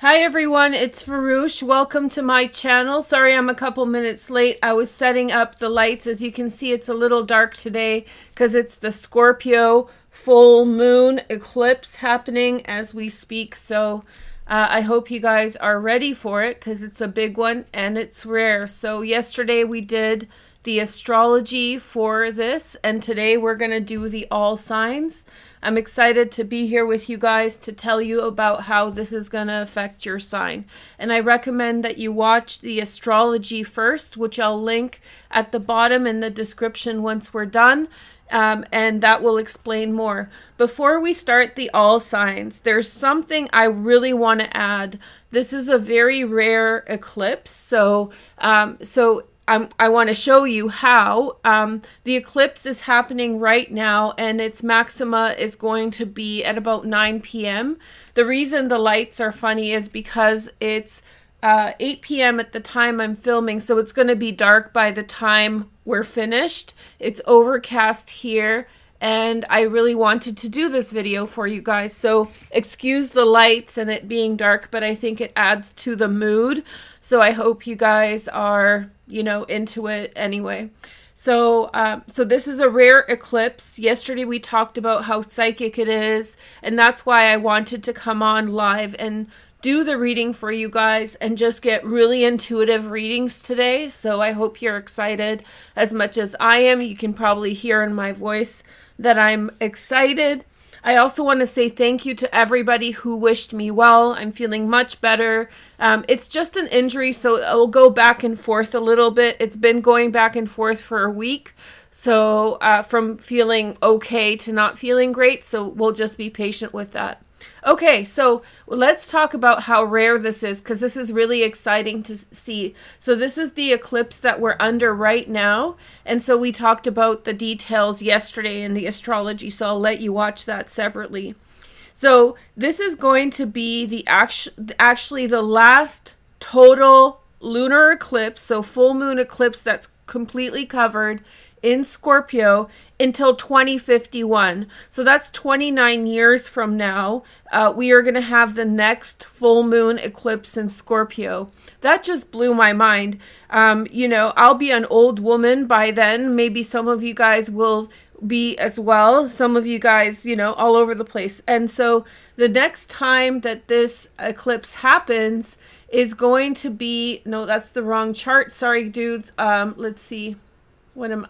Hi everyone, it's Veroosh. Welcome to my channel. Sorry I'm a couple minutes late. I was setting up the lights. As you can see, it's a little dark today because it's the Scorpio full moon eclipse happening as we speak. So I hope you guys are ready for it because it's a big one and it's rare. So yesterday we did the astrology for this, and today we're going to do the all signs. I'm excited to be here with you guys to tell you about how this is going to affect your sign. And I recommend that you watch the astrology first, which I'll link at the bottom in the description once we're done. And that will explain more. Before we start the all signs, there's something I really want to add. This is a very rare eclipse. So I want to show you how the eclipse is happening right now, and its maxima is going to be at about 9 p.m. The reason the lights are funny is because it's 8 p.m. at the time I'm filming, so it's going to be dark by the time we're finished. It's overcast here, and I really wanted to do this video for you guys. So excuse the lights and it being dark, but I think it adds to the mood. So I hope you guys are, into it anyway. So this is a rare eclipse. Yesterday we talked about how psychic it is, and that's why I wanted to come on live and do the reading for you guys and just get really intuitive readings today. So I hope you're excited as much as I am. You can probably hear in my voice that I'm excited. I also want to say thank you to everybody who wished me well. I'm feeling much better. It's just an injury, so it'll go back and forth a little bit. It's been going back and forth for a week. So from feeling okay to not feeling great. So we'll just be patient with that. Okay, so let's talk about how rare this is, because this is really exciting to see. So this is the eclipse that we're under right now, and so we talked about the details yesterday in the astrology, so I'll let you watch that separately. So this is going to be the actually the last total lunar eclipse, so full moon eclipse that's completely covered in Scorpio until 2051. So that's 29 years from now. We are going to have the next full moon eclipse in Scorpio. That just blew my mind. I'll be an old woman by then. Maybe some of you guys will be as well. Some of you guys, all over the place. And so the next time that this eclipse happens is going to be, no, that's the wrong chart. Sorry, dudes. Let's see.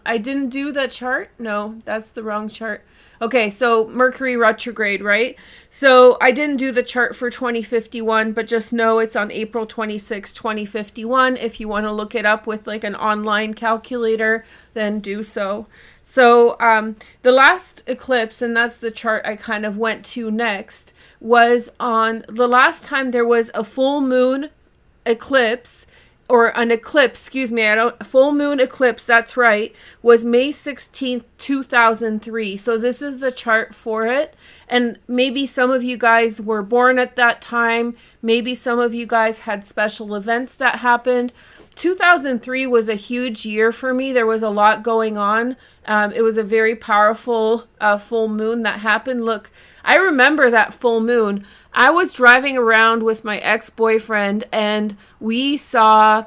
I didn't do the chart? No, that's the wrong chart. Okay, so Mercury retrograde, right? So I didn't do the chart for 2051, but just know it's on April 26, 2051. If you want to look it up with like an online calculator, then do so. So the last eclipse, and that's the chart I kind of went to next, was on the last time there was a full moon eclipse, or an eclipse, full moon eclipse, that's right, was May 16th, 2003. So this is the chart for it. And maybe some of you guys were born at that time. Maybe some of you guys had special events that happened. 2003 was a huge year for me. There was a lot going on. It was a very powerful full moon that happened. Look, I remember that full moon. I was driving around with my ex-boyfriend, and we saw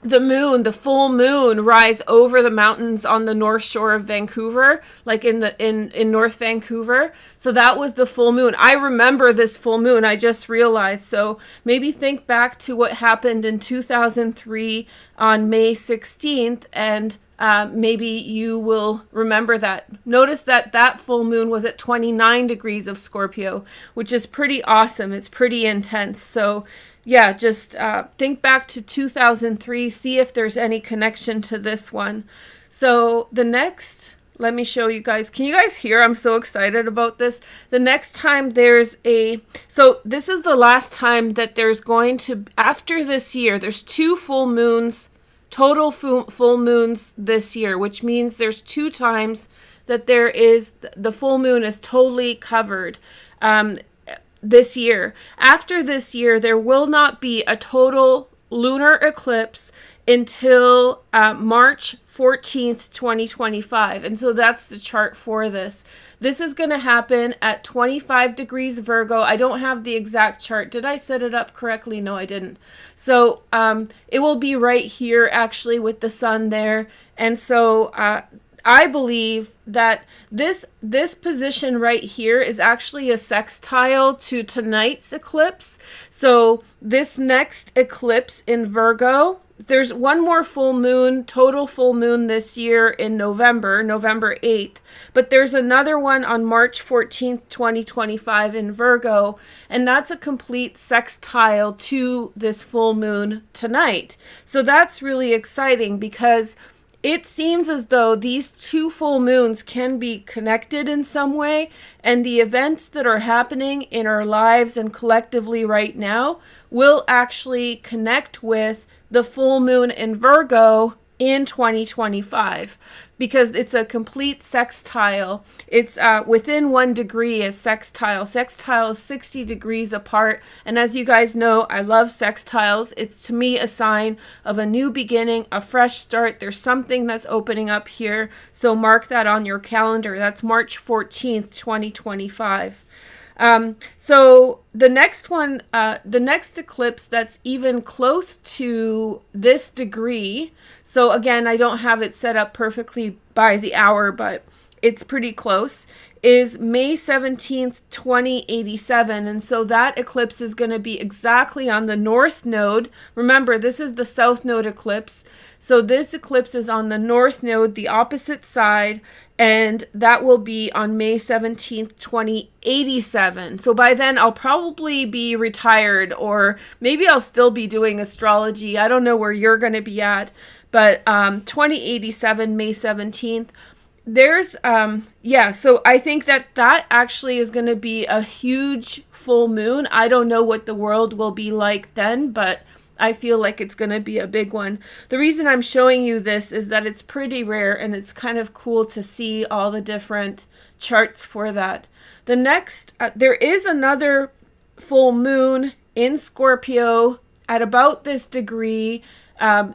the full moon rise over the mountains on the north shore of Vancouver, like in North Vancouver. So that was the full moon. I remember this full moon. I just realized. So maybe think back to what happened in 2003 on May 16th, and maybe you will remember that. Notice that full moon was at 29 degrees of Scorpio, which is pretty awesome. It's pretty intense. So yeah, just think back to 2003, see if there's any connection to this one. So the next, let me show you guys. Can you guys hear? I'm so excited about this. The next time so this is the last time that there's going to, after this year, there's 2 full moons, total full moons this year, which means there's 2 times that the full moon is totally covered. This year. After this year, there will not be a total lunar eclipse until March 14th, 2025. And so that's the chart for this. This is going to happen at 25 degrees Virgo. I don't have the exact chart. Did I set it up correctly? No, I didn't. So it will be right here actually with the sun there. And so I believe that this position right here is actually a sextile to tonight's eclipse. So this next eclipse in Virgo, there's one more full moon, total full moon this year in November 8th. But there's another one on March 14th, 2025 in Virgo. And that's a complete sextile to this full moon tonight. So that's really exciting because it seems as though these two full moons can be connected in some way, and the events that are happening in our lives and collectively right now will actually connect with the full moon in Virgo in 2025, because it's a complete sextile. It's within 1 degree is sextile. Sextile is 60 degrees apart. And as you guys know, I love sextiles. It's to me a sign of a new beginning, a fresh start. There's something that's opening up here. So mark that on your calendar. That's March 14th, 2025. So the next one, the next eclipse that's even close to this degree, so again, I don't have it set up perfectly by the hour, but it's pretty close, is May 17th, 2087. And so that eclipse is going to be exactly on the north node. Remember, this is the south node eclipse. So this eclipse is on the north node, the opposite side, and that will be on May 17th, 2087. So by then I'll probably be retired, or maybe I'll still be doing astrology. I don't know where you're going to be at, but 2087, May 17th. There's, so I think that actually is going to be a huge full moon. I don't know what the world will be like then, but I feel like it's going to be a big one. The reason I'm showing you this is that it's pretty rare, and it's kind of cool to see all the different charts for that. The next, there is another full moon in Scorpio at about this degree,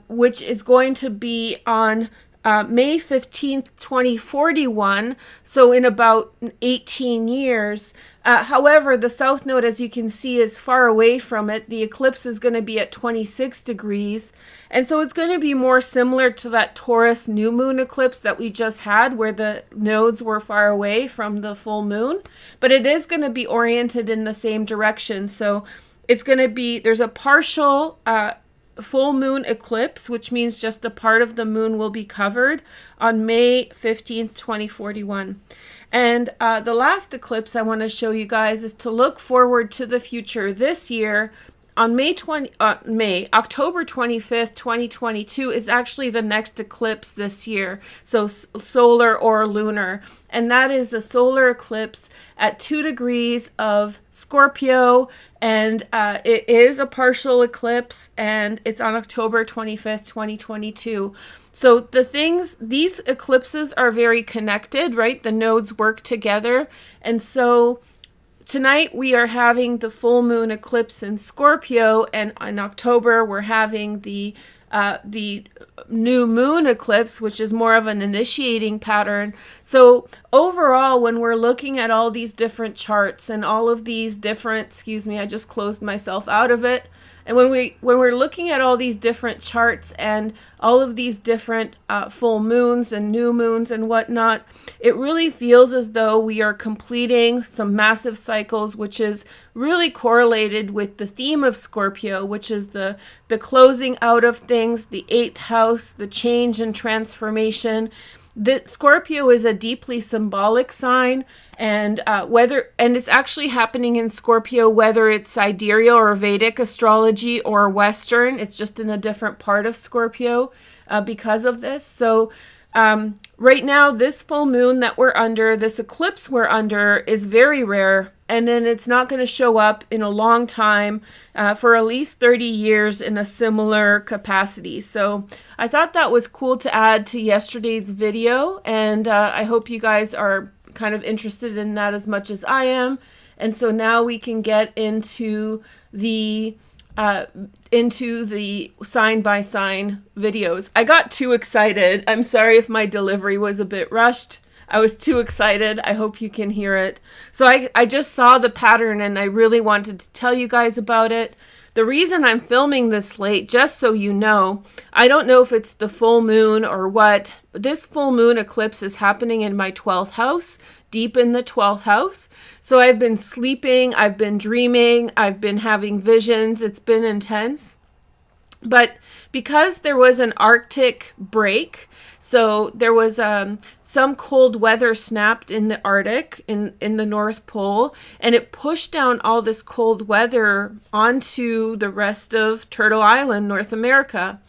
which is going to be on May 15th, 2041, so in about 18 years. However, the south node, as you can see, is far away from it. The eclipse is going to be at 26 degrees. And so it's going to be more similar to that Taurus new moon eclipse that we just had, where the nodes were far away from the full moon. But it is going to be oriented in the same direction. So it's going to be, there's a partial full moon eclipse, which means just a part of the moon will be covered on May 15th, 2041. And the last eclipse I want to show you guys is to look forward to the future. This year, on October 25th, 2022 is actually the next eclipse this year. So solar or lunar. And that is a solar eclipse at 2 degrees of Scorpio. And it is a partial eclipse, and it's on October 25th, 2022. So these eclipses are very connected, right? The nodes work together. And so tonight we are having the full moon eclipse in Scorpio, and in October we're having the new moon eclipse, which is more of an initiating pattern. So overall, when we're looking at all these different charts and all of these different, I just closed myself out of it. And when we're looking at all these different charts and all of these different full moons and new moons and whatnot, it really feels as though we are completing some massive cycles, which is really correlated with the theme of Scorpio, which is the closing out of things, the 8th house, the change and transformation. The Scorpio is a deeply symbolic sign, and it's actually happening in Scorpio, whether it's sidereal or Vedic astrology or Western. It's just in a different part of Scorpio because of this. So right now, this full moon that we're under, this eclipse we're under, is very rare. And then it's not going to show up in a long time, for at least 30 years in a similar capacity. So I thought that was cool to add to yesterday's video. And I hope you guys are kind of interested in that as much as I am. And so now we can get into the into the sign by sign videos. I got too excited. I'm sorry if my delivery was a bit rushed. I was too excited. I hope you can hear it. So I just saw the pattern and I really wanted to tell you guys about it. The reason I'm filming this late, just so you know, I don't know if it's the full moon or what, but this full moon eclipse is happening in my 12th house, deep in the 12th house. So I've been sleeping, I've been dreaming, I've been having visions. It's been intense. But because there was an Arctic break, so there was some cold weather snapped in the Arctic, in the North Pole, and it pushed down all this cold weather onto the rest of Turtle Island, North America.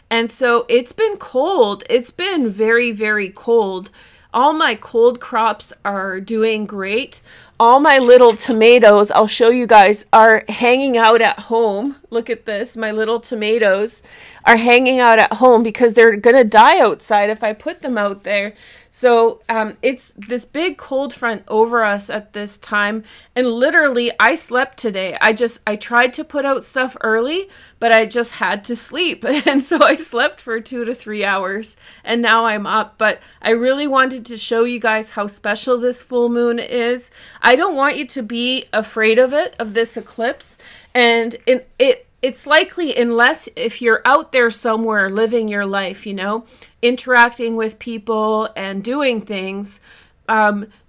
And so it's been cold. It's been very, very cold. All my cold crops are doing great. All my little tomatoes, I'll show you guys, are hanging out at home. Look at this. My little tomatoes are hanging out at home because they're going to die outside if I put them out there. So it's this big cold front over us at this time. And literally, I slept today. I tried to put out stuff early, but I just had to sleep. And so I slept for 2 to 3 hours. And now I'm up. But I really wanted to show you guys how special this full moon is. I don't want you to be afraid of it, of this eclipse. And it's likely, unless if you're out there somewhere living your life, you know, interacting with people and doing things,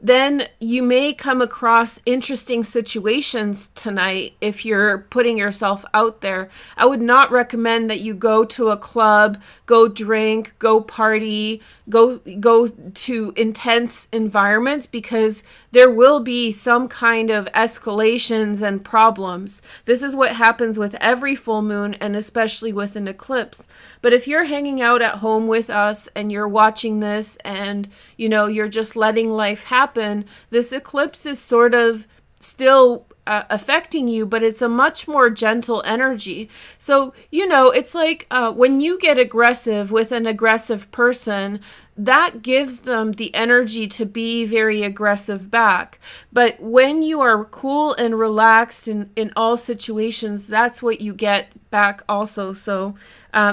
then you may come across interesting situations tonight if you're putting yourself out there. I would not recommend that you go to a club, go drink, go party, go to intense environments, because there will be some kind of escalations and problems. This is what happens with every full moon, and especially with an eclipse. But if you're hanging out at home with us and you're watching this and, you know, you're just letting life happen, this eclipse is sort of still affecting you, but it's a much more gentle energy. So, you know, it's like when you get aggressive with an aggressive person, that gives them the energy to be very aggressive back. But when you are cool and relaxed in all situations, that's what you get back also. So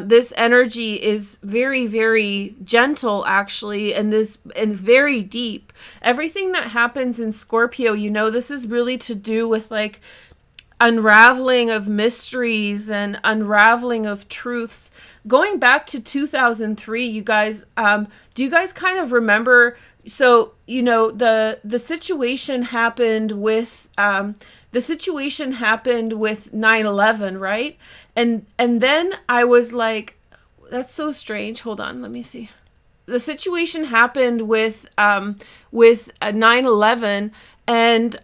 this energy is very, very gentle, actually, and very deep. Everything that happens in Scorpio, you know, this is really to do with like unraveling of mysteries and unraveling of truths. Going back to 2003, you guys, do you guys kind of remember? So, you know, the situation happened with 9/11, right? And then I was like, that's so strange. Hold on, let me see. The situation happened with 9/11, and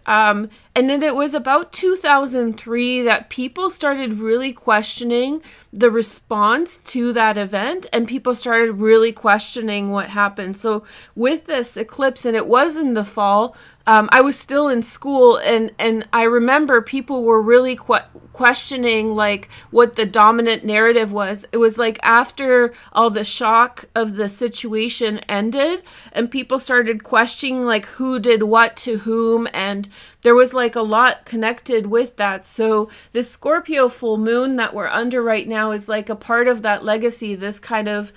then it was about 2003 that people started really questioning the response to that event, and people started really questioning what happened. So with this eclipse, and it was in the fall, I was still in school, and I remember people were really questioning like what the dominant narrative was. It was like after all the shock of the situation ended, and people started questioning like who did what to whom, and there was like a lot connected with that. So this Scorpio full moon that we're under right now is like a part of that legacy, this kind of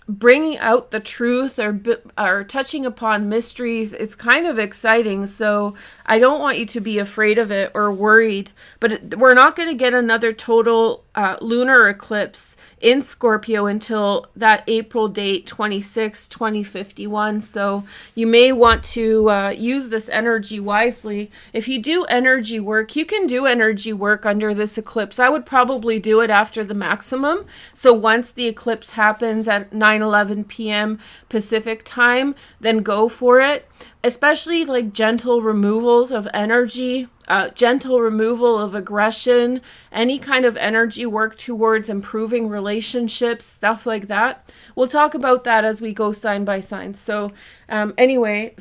bringing out the truth or touching upon mysteries. It's kind of exciting. So I don't want you to be afraid of it or worried, but we're not going to get another total lunar eclipse in Scorpio until that April date, 26, 2051. So you may want to use this energy wisely. If you do energy work, you can do energy work under this eclipse. I would probably do it after the maximum. So once the eclipse happens at 9:11 p.m. Pacific time, then go for it. Especially like gentle removals of energy, gentle removal of aggression, any kind of energy work towards improving relationships, stuff like that. We'll talk about that as we go sign by sign. So anyway,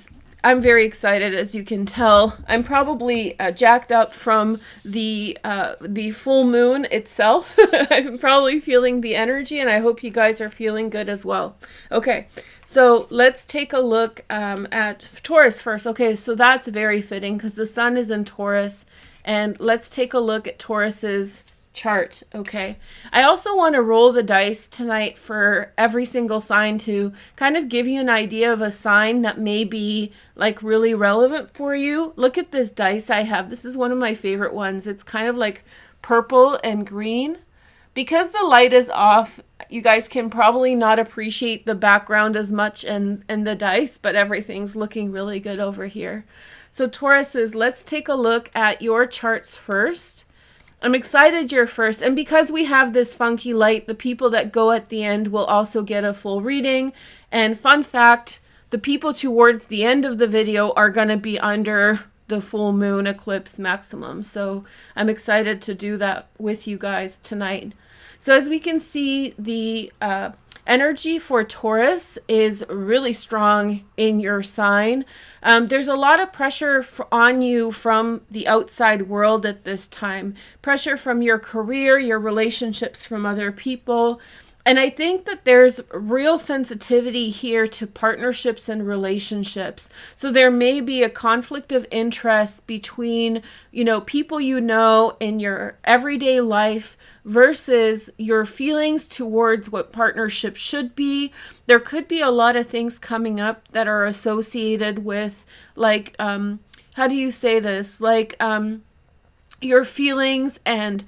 I'm very excited, as you can tell. I'm probably jacked up from the full moon itself. I'm probably feeling the energy, and I hope you guys are feeling good as well. Okay, so let's take a look at Taurus first. Okay, so that's very fitting because the sun is in Taurus, and let's take a look at Taurus's chart. Okay. I also want to roll the dice tonight for every single sign to kind of give you an idea of a sign that may be like really relevant for you. Look at this dice I have. This is one of my favorite ones. It's kind of like purple and green. Because the light is off, you guys can probably not appreciate the background as much and the dice, but everything's looking really good over here. So Tauruses, let's take a look at your charts first. I'm excited you're first. And because we have this funky light, the people that go at the end will also get a full reading. And fun fact, the people towards the end of the video are going to be under the full moon eclipse maximum. So I'm excited to do that with you guys tonight. So as we can see, the energy for Taurus is really strong in your sign. There's a lot of pressure on you from the outside world at this time. Pressure from your career, your relationships from other people. And I think that there's real sensitivity here to partnerships and relationships. So there may be a conflict of interest between, people in your everyday life versus your feelings towards what partnership should be. There could be a lot of things coming up that are associated with how do you say this? Your feelings and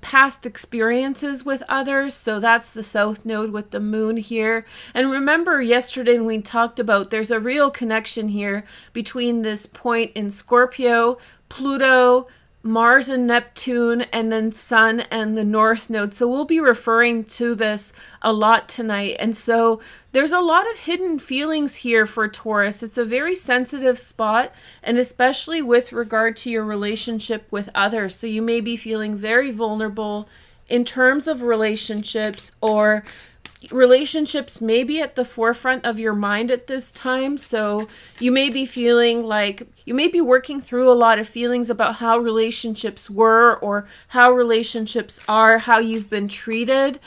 past experiences with others. So that's the South Node with the moon here. And remember yesterday when we talked about there's a real connection here between this point in Scorpio, Pluto, Mars and Neptune, and then Sun and the North Node. So we'll be referring to this a lot tonight. And so there's a lot of hidden feelings here for Taurus. It's a very sensitive spot, and especially with regard to your relationship with others. So you may be feeling very vulnerable in terms of relationships, or relationships may be at the forefront of your mind at this time. So you may be feeling like you may be working through a lot of feelings about how relationships were or how relationships are, how you've been treated,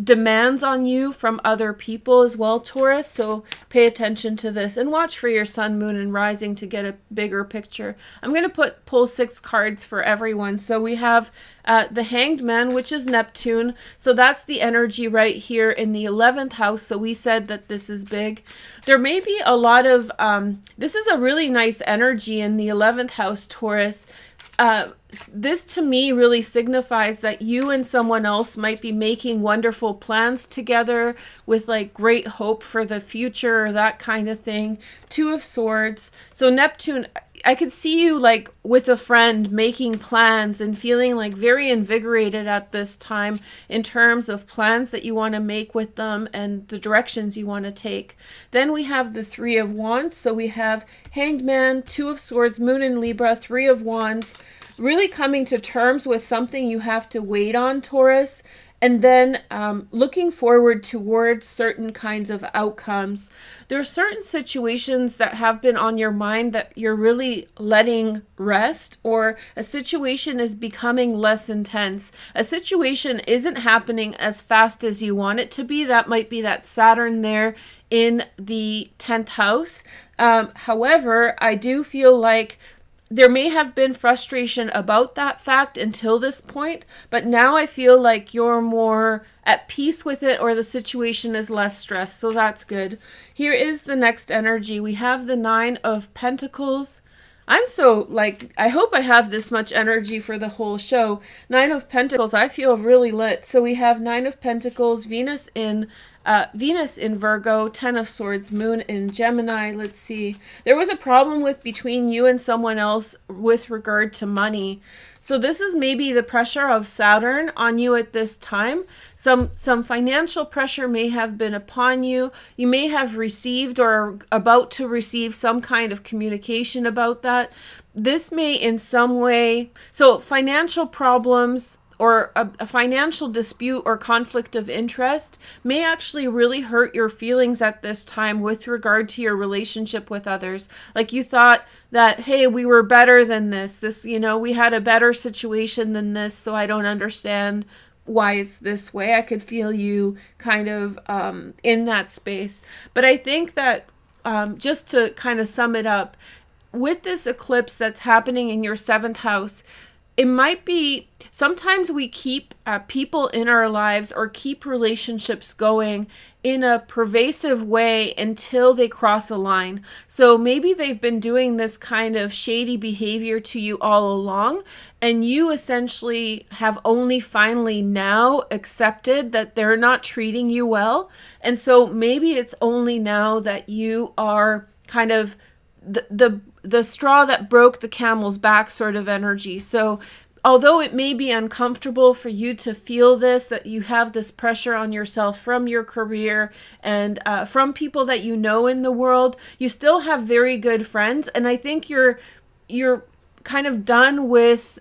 demands on you from other people as well, Taurus. So pay attention to this and watch for your sun, moon, and rising to get a bigger picture. I'm going to pull 6 cards for everyone. So we have the Hanged Man, which is Neptune. So that's the energy right here in the 11th house. So we said that this is big. There may be a lot of, this is a really nice energy in the 11th house, Taurus. This to me really signifies that you and someone else might be making wonderful plans together with like great hope for the future, or that kind of thing. 2 of Swords. So Neptune, I could see you like with a friend making plans and feeling like very invigorated at this time in terms of plans that you want to make with them and the directions you want to take. Then we have the 3 of Wands. So we have Hanged Man, 2 of Swords, Moon in Libra, 3 of Wands. Really coming to terms with something you have to wait on, Taurus. And then looking forward towards certain kinds of outcomes. There are certain situations that have been on your mind that you're really letting rest, or a situation is becoming less intense. A situation isn't happening as fast as you want it to be. That might be that Saturn there in the 10th house. However, I do feel like there may have been frustration about that fact until this point, but now I feel like you're more at peace with it, or the situation is less stressed, so that's good. Here is the next energy. We have the 9 of Pentacles. I'm so I hope I have this much energy for the whole show. 9 of Pentacles, I feel really lit. So we have 9 of Pentacles, Venus in Virgo, 10 of Swords, Moon in Gemini. Let's see. There was a problem between you and someone else with regard to money. So this is maybe the pressure of Saturn on you at this time. Some financial pressure may have been upon you. You may have received or are about to receive some kind of communication about that. This may in some way, so financial problems or a financial dispute or conflict of interest may actually really hurt your feelings at this time with regard to your relationship with others. Like you thought that, hey, we were better than this, we had a better situation than this, so I don't understand why it's this way. I could feel you kind of in that space. But I think that just to kind of sum it up, with this eclipse that's happening in your 7th house, it might be, sometimes we keep people in our lives or keep relationships going in a pervasive way until they cross a line. So maybe they've been doing this kind of shady behavior to you all along, and you essentially have only finally now accepted that they're not treating you well. And so maybe it's only now that you are kind of the straw that broke the camel's back sort of energy. So although it may be uncomfortable for you to feel this, that you have this pressure on yourself from your career and from people that you know in the world, you still have very good friends. And I think you're kind of done with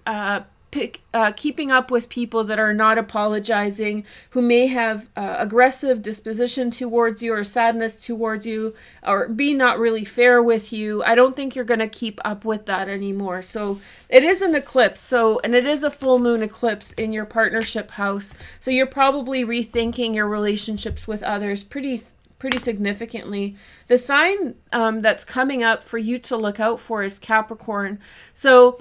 keeping up with people that are not apologizing, who may have aggressive disposition towards you or sadness towards you, or be not really fair with you. I don't think you're going to keep up with that anymore. So it is an eclipse, and it is a full moon eclipse in your partnership house. So you're probably rethinking your relationships with others pretty significantly. The sign that's coming up for you to look out for is Capricorn. So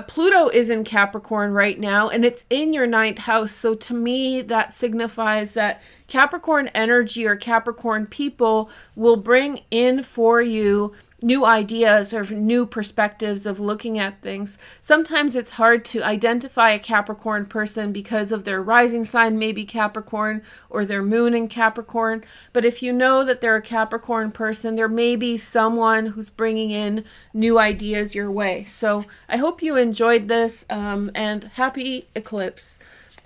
Pluto is in Capricorn right now, and it's in your 9th house. So to me, that signifies that Capricorn energy or Capricorn people will bring in for you new ideas or new perspectives of looking at things. Sometimes it's hard to identify a Capricorn person because of their rising sign, maybe Capricorn, or their moon in Capricorn. But if you know that they're a Capricorn person, there may be someone who's bringing in new ideas your way. So I hope you enjoyed this, and happy eclipse.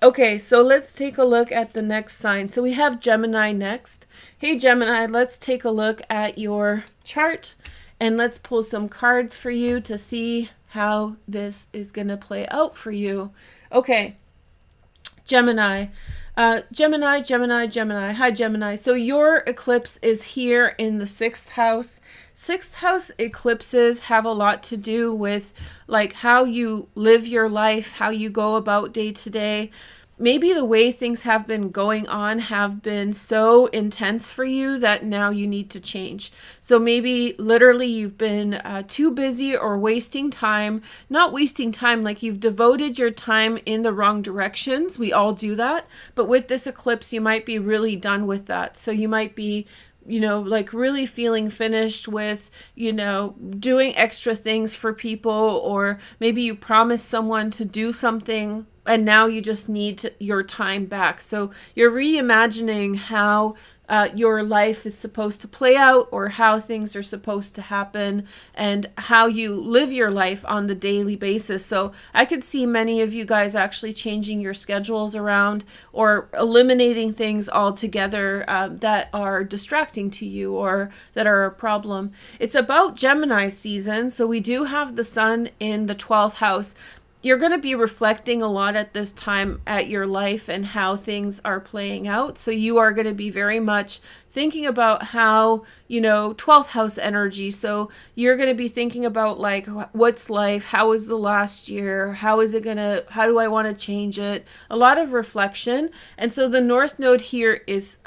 Okay, so let's take a look at the next sign. So we have Gemini next. Hey Gemini, let's take a look at your chart. And let's pull some cards for you to see how this is going to play out for you. Okay, Gemini. Gemini. Hi, Gemini. So your eclipse is here in the 6th house. 6th house eclipses have a lot to do with like how you live your life, how you go about day to day. Maybe the way things have been going on have been so intense for you that now you need to change. So maybe literally you've been too busy or wasting time, not wasting time, like you've devoted your time in the wrong directions. We all do that. But with this eclipse, you might be really done with that. So you might be like really feeling finished with, doing extra things for people, or maybe you promised someone to do something and now you just need your time back. So you're reimagining how your life is supposed to play out, or how things are supposed to happen, and how you live your life on the daily basis. So I could see many of you guys actually changing your schedules around or eliminating things altogether that are distracting to you or that are a problem. It's about Gemini season. So we do have the sun in the 12th house. You're going to be reflecting a lot at this time at your life and how things are playing out. So you are going to be very much thinking about how, 12th house energy. So you're going to be thinking about like, what's life? How was the last year? How do I want to change it? A lot of reflection. And so the North Node here is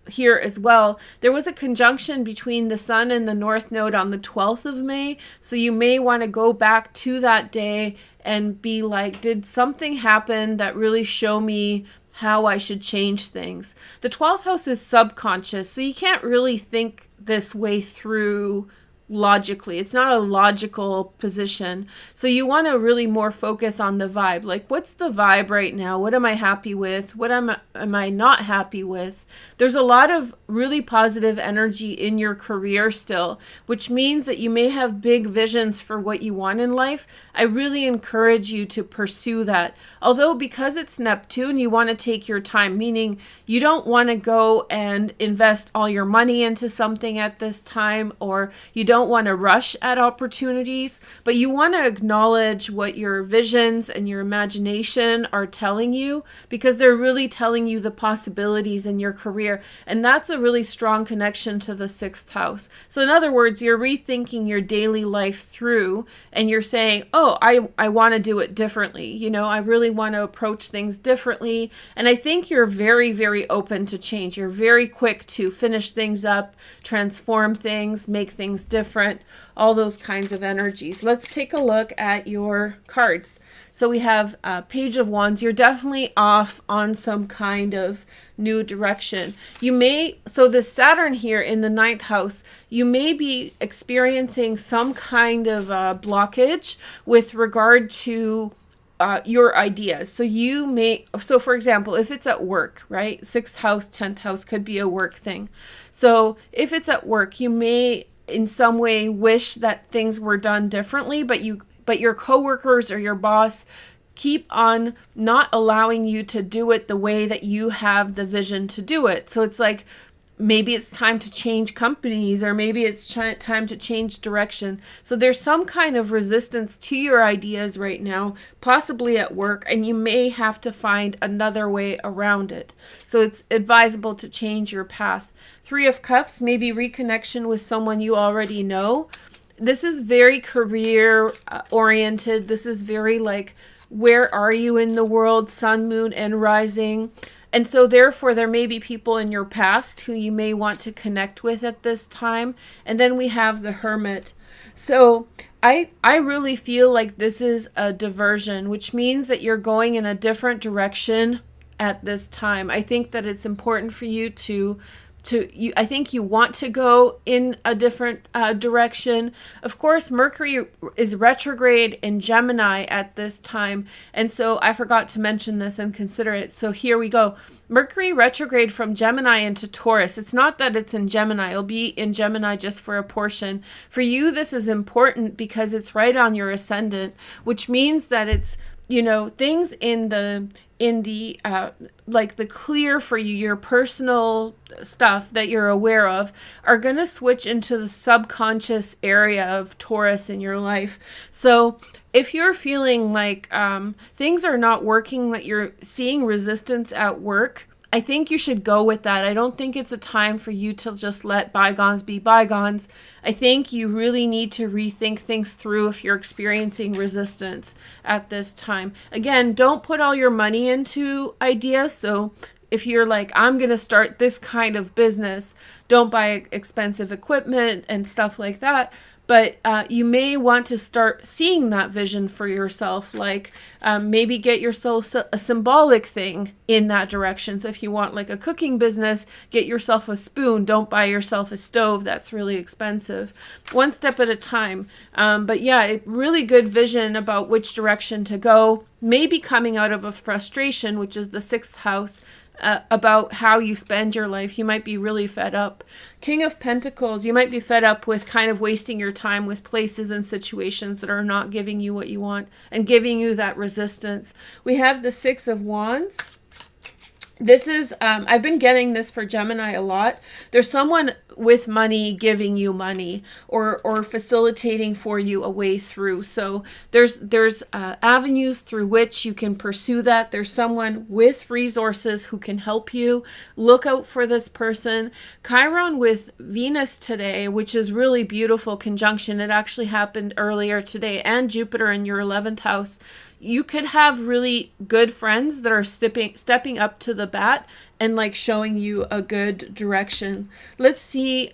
here as well. There was a conjunction between the Sun and the North Node on the 12th of May. So you may want to go back to that day and be like, did something happen that really show me how I should change things? The 12th house is subconscious, so you can't really think this way through logically. It's not a logical position. So you want to really more focus on the vibe. Like, what's the vibe right now? What am I happy with? What am I not happy with? There's a lot of really positive energy in your career still, which means that you may have big visions for what you want in life. I really encourage you to pursue that. Although because it's Neptune, you want to take your time, meaning you don't want to go and invest all your money into something at this time, or you don't want to rush at opportunities, but you want to acknowledge what your visions and your imagination are telling you, because they're really telling you the possibilities in your career. And that's a really strong connection to the 6th house. So in other words, you're rethinking your daily life through, and you're saying, oh, I want to do it differently. I really want to approach things differently. And I think you're very, very open to change. You're very quick to finish things up, transform things, make things different. different, all those kinds of energies. Let's take a look at your cards. So we have Page of Wands. You're definitely off on some kind of new direction. You may, so the Saturn here in the 9th house, you may be experiencing some kind of blockage with regard to your ideas. So you may, so for example, if it's at work, right? 6th house, 10th house could be a work thing. So if it's at work, you may in some way wish that things were done differently, but your coworkers or your boss keep on not allowing you to do it the way that you have the vision to do it. So it's like, maybe it's time to change companies, or maybe it's time to change direction. So there's some kind of resistance to your ideas right now, possibly at work, and you may have to find another way around it. So it's advisable to change your path. 3 of Cups, maybe reconnection with someone you already know. This is very career oriented. This is very like, where are you in the world? Sun, moon, and rising. And so therefore, there may be people in your past who you may want to connect with at this time. And then we have the Hermit. So I really feel like this is a diversion, which means that you're going in a different direction at this time. I think that it's important for you I think you want to go in a different direction. Of course, Mercury is retrograde in Gemini at this time. And so I forgot to mention this and consider it. So here we go. Mercury retrograde from Gemini into Taurus. It's not that it's in Gemini. It'll be in Gemini just for a portion. For you, this is important because it's right on your ascendant, which means that it's, you know, things in the like the clear for you, your personal stuff that you're aware of, are going to switch into the subconscious area of Taurus in your life. So if you're feeling like things are not working, that you're seeing resistance at work, I think you should go with that. I don't think it's a time for you to just let bygones be bygones. I think you really need to rethink things through if you're experiencing resistance at this time. Again, don't put all your money into ideas. So if you're like, I'm going to start this kind of business, don't buy expensive equipment and stuff like that. But you may want to start seeing that vision for yourself, like maybe get yourself a symbolic thing in that direction. So if you want like a cooking business, get yourself a spoon. Don't buy yourself a stove. That's really expensive. One step at a time. But yeah, really good vision about which direction to go. Maybe coming out of a frustration, which is the 6th house, about how you spend your life. You might be really fed up. King of Pentacles, you might be fed up with kind of wasting your time with places and situations that are not giving you what you want and giving you that resistance. We have the 6 of Wands. This is, I've been getting this for Gemini a lot. There's someone with money giving you money or facilitating for you a way through. So there's avenues through which you can pursue that. There's someone with resources who can help you. Look out for this person. Chiron with Venus today, which is really beautiful conjunction. It actually happened earlier today, and Jupiter in your 11th house. You could have really good friends that are stepping up to the bat and like showing you a good direction. Let's see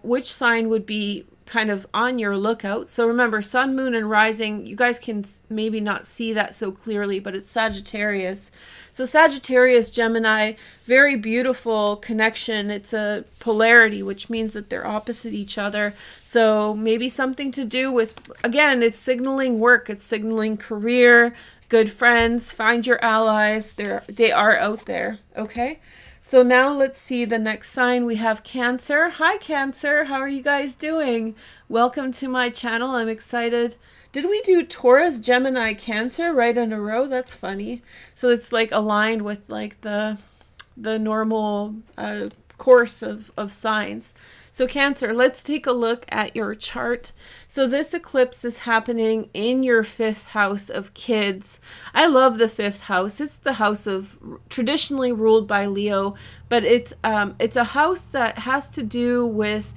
which sign would be kind of on your lookout. So remember, sun, moon, and rising, you guys can maybe not see that so clearly, but it's Sagittarius. So Sagittarius, Gemini, very beautiful connection. It's a polarity, which means that they're opposite each other. So maybe something to do with, again, it's signaling work, it's signaling career, good friends, find your allies. They are out there, okay? So now let's see the next sign. We have Cancer. Hi, Cancer. How are you guys doing? Welcome to my channel. I'm excited. Did we do Taurus, Gemini, Cancer right in a row? That's funny. So it's like aligned with like the normal course of signs. So Cancer, let's take a look at your chart. So this eclipse is happening in your 5th house of kids. I love the 5th house. It's the house of traditionally ruled by Leo, but it's a house that has to do with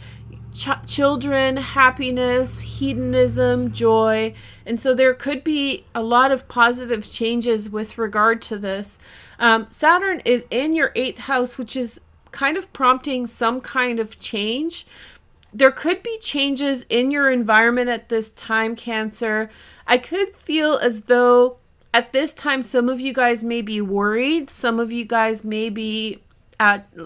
children, happiness, hedonism, joy. And so there could be a lot of positive changes with regard to this. Saturn is in your 8th house, which is kind of prompting some kind of change. there could be changes in your environment at this time, Cancer. I could feel as though at this time, some of you guys may be worried. Some of you guys may be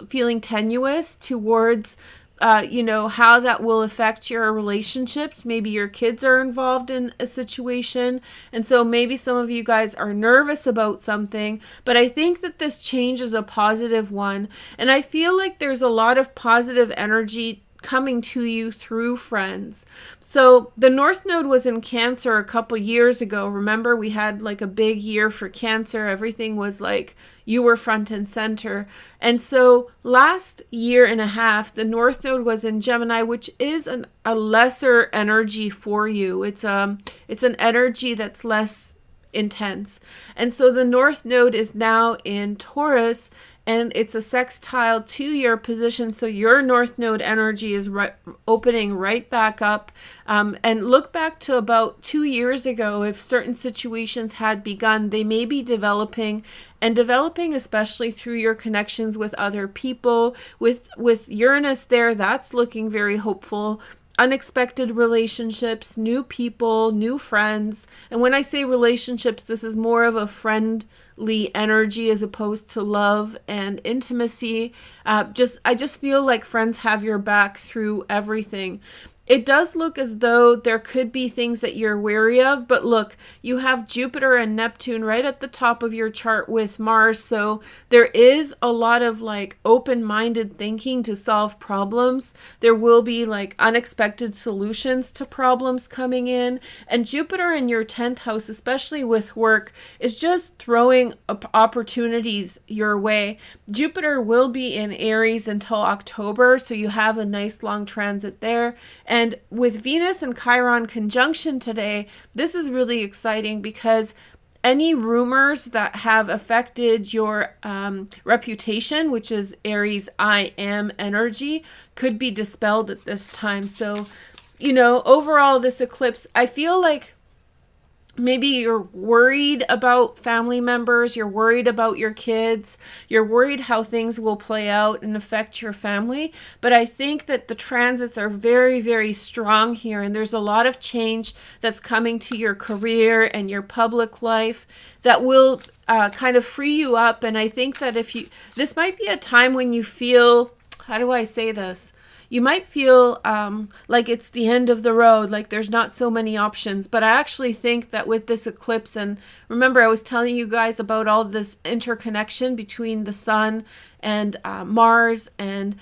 feeling tenuous towards how that will affect your relationships. Maybe your kids are involved in a situation. And so maybe some of you guys are nervous about something. But I think that this change is a positive one. And I feel like there's a lot of positive energy coming to you through friends. So the North Node was in Cancer a couple years ago. Remember, we had like a big year for Cancer. Everything was like you were front and center. And so last year and a half, the North Node was in Gemini, which is a lesser energy for you. It's an energy that's less intense. And so the North Node is now in Taurus, and it's a sextile to your position. So your North Node energy is opening right back up. And look back to about 2 years ago, if certain situations had begun, they may be developing, and developing especially through your connections with other people. With Uranus there, that's looking very hopeful. Unexpected relationships, new people, new friends. And when I say relationships, this is more of a friendly energy as opposed to love and intimacy. I just feel like friends have your back through everything. It does look as though there could be things that you're wary of, but look, you have Jupiter and Neptune right at the top of your chart with Mars, so there is a lot of like open-minded thinking to solve problems. There will be like unexpected solutions to problems coming in, and Jupiter in your 10th house, especially with work, is just throwing opportunities your way. Jupiter will be in Aries until October, so you have a nice long transit there. And with Venus and Chiron conjunction today, this is really exciting because any rumors that have affected your reputation, which is Aries I am energy, could be dispelled at this time. So, overall, this eclipse, I feel like maybe you're worried about family members, you're worried about your kids, you're worried how things will play out and affect your family. But I think that the transits are very, very strong here, and there's a lot of change that's coming to your career and your public life that will kind of free you up. And I think that this might be a time when you feel, how do I say this? You might feel like it's the end of the road, like there's not so many options. But I actually think that with this eclipse, and remember I was telling you guys about all this interconnection between the sun and Mars and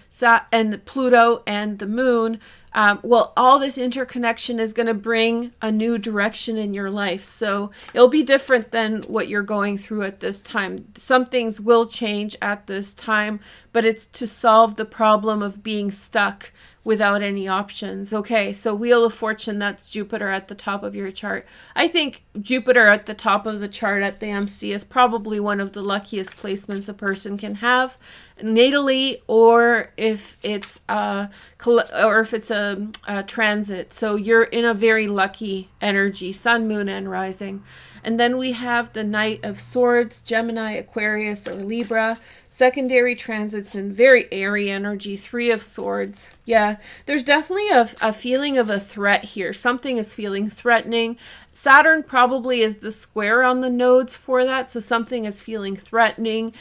Pluto and the moon. Well, all this interconnection is going to bring a new direction in your life. So it'll be different than what you're going through at this time. Some things will change at this time, but it's to solve the problem of being stuck without any options. Okay, so Wheel of Fortune, that's Jupiter at the top of your chart. I think Jupiter at the top of the chart at the MC is probably one of the luckiest placements a person can have natally, or if it's a transit. So you're in a very lucky energy, sun, moon, and rising. And then we have the Knight of Swords, Gemini, Aquarius, or Libra. Secondary transits in very airy energy, Three of Swords. Yeah, there's definitely a feeling of a threat here. Something is feeling threatening. Saturn probably is the square on the nodes for that. So something is feeling threatening.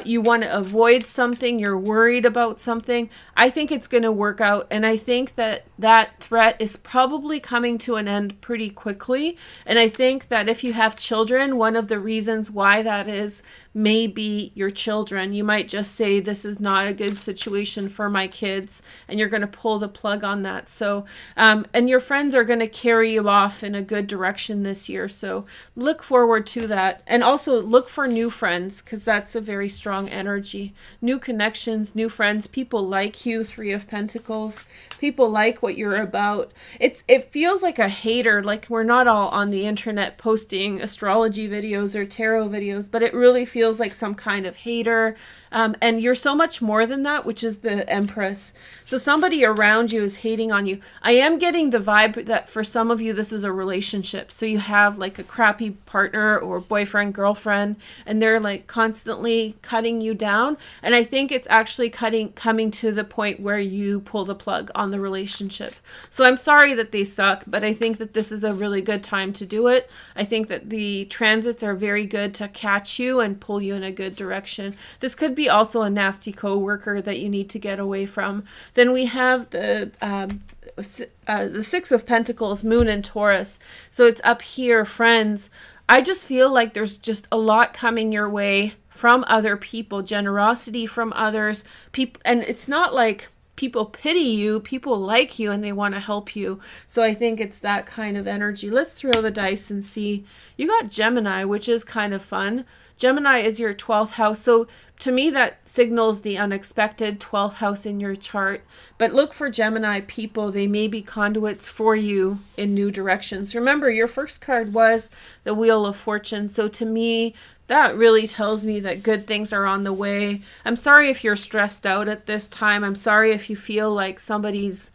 You want to avoid something. You're worried about something. I think it's going to work out. And I think that that threat is probably coming to an end pretty quickly. And I think that if you have children, one of the reasons why that is may be your children. You might just say, this is not a good situation for my kids, and you're going to pull the plug on that. So, and your friends are going to carry you off in a good direction this year. So look forward to that. And also look for new friends, because that's a very strong energy. New connections, new friends, people like you, Three of Pentacles. People like what you're about. It feels like a hater, like we're not all on the internet posting astrology videos or tarot videos, but it really feels like some kind of hater. And you're so much more than that, which is the Empress. So somebody around you is hating on you. I am getting the vibe that for some of you, this is a relationship. So you have like a crappy partner or boyfriend, girlfriend, and they're like constantly cutting you down. And I think it's actually coming to the point where you pull the plug on the relationship. So I'm sorry that they suck, but I think that this is a really good time to do it. I think that the transits are very good to catch you and pull you in a good direction. This could be also a nasty coworker that you need to get away from. Then we have the Six of Pentacles, Moon and Taurus. So it's up here, friends. I just feel like there's just a lot coming your way from other people, generosity from others, people, and it's not like people pity you, people like you and they want to help you. So I think it's that kind of energy. Let's throw the dice and see. You got Gemini, which is kind of fun. Gemini is your 12th house. So to me, that signals the unexpected 12th house in your chart. But look for Gemini people. They may be conduits for you in new directions. Remember, your first card was the Wheel of Fortune. So to me, that really tells me that good things are on the way. I'm sorry if you're stressed out at this time. I'm sorry if you feel like somebody's,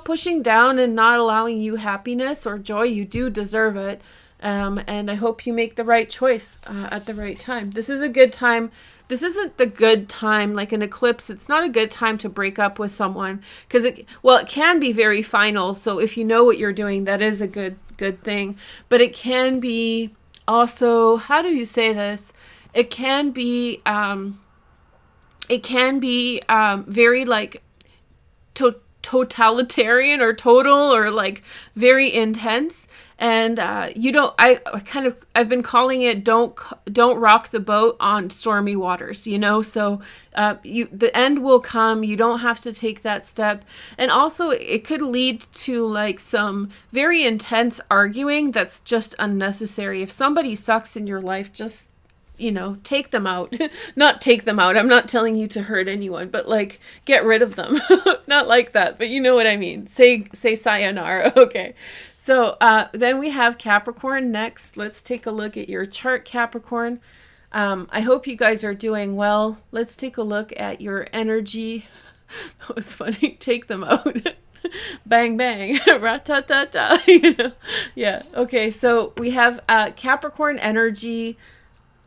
pushing down and not allowing you happiness or joy. You do deserve it. And I hope you make the right choice at the right time. This is a good time. This isn't the good time, like an eclipse. It's not a good time to break up with someone because it can be very final. So if you know what you're doing, that is a good thing. But it can be also, how do you say this? It can be very like totalitarian or total or like very intense. And I've been calling it don't rock the boat on stormy waters, so the end will come. You don't have to take that step. And also it could lead to like some very intense arguing that's just unnecessary. If somebody sucks in your life, just take them out. Not take them out. I'm not telling you to hurt anyone, but like get rid of them. Not like that, but you know what I mean. Say sayonara. Okay. So then we have Capricorn next. Let's take a look at your chart, Capricorn. I hope you guys are doing well. Let's take a look at your energy. That was funny. Take them out. Bang, bang. Ra-ta-ta-ta. Yeah. Okay. So we have Capricorn energy.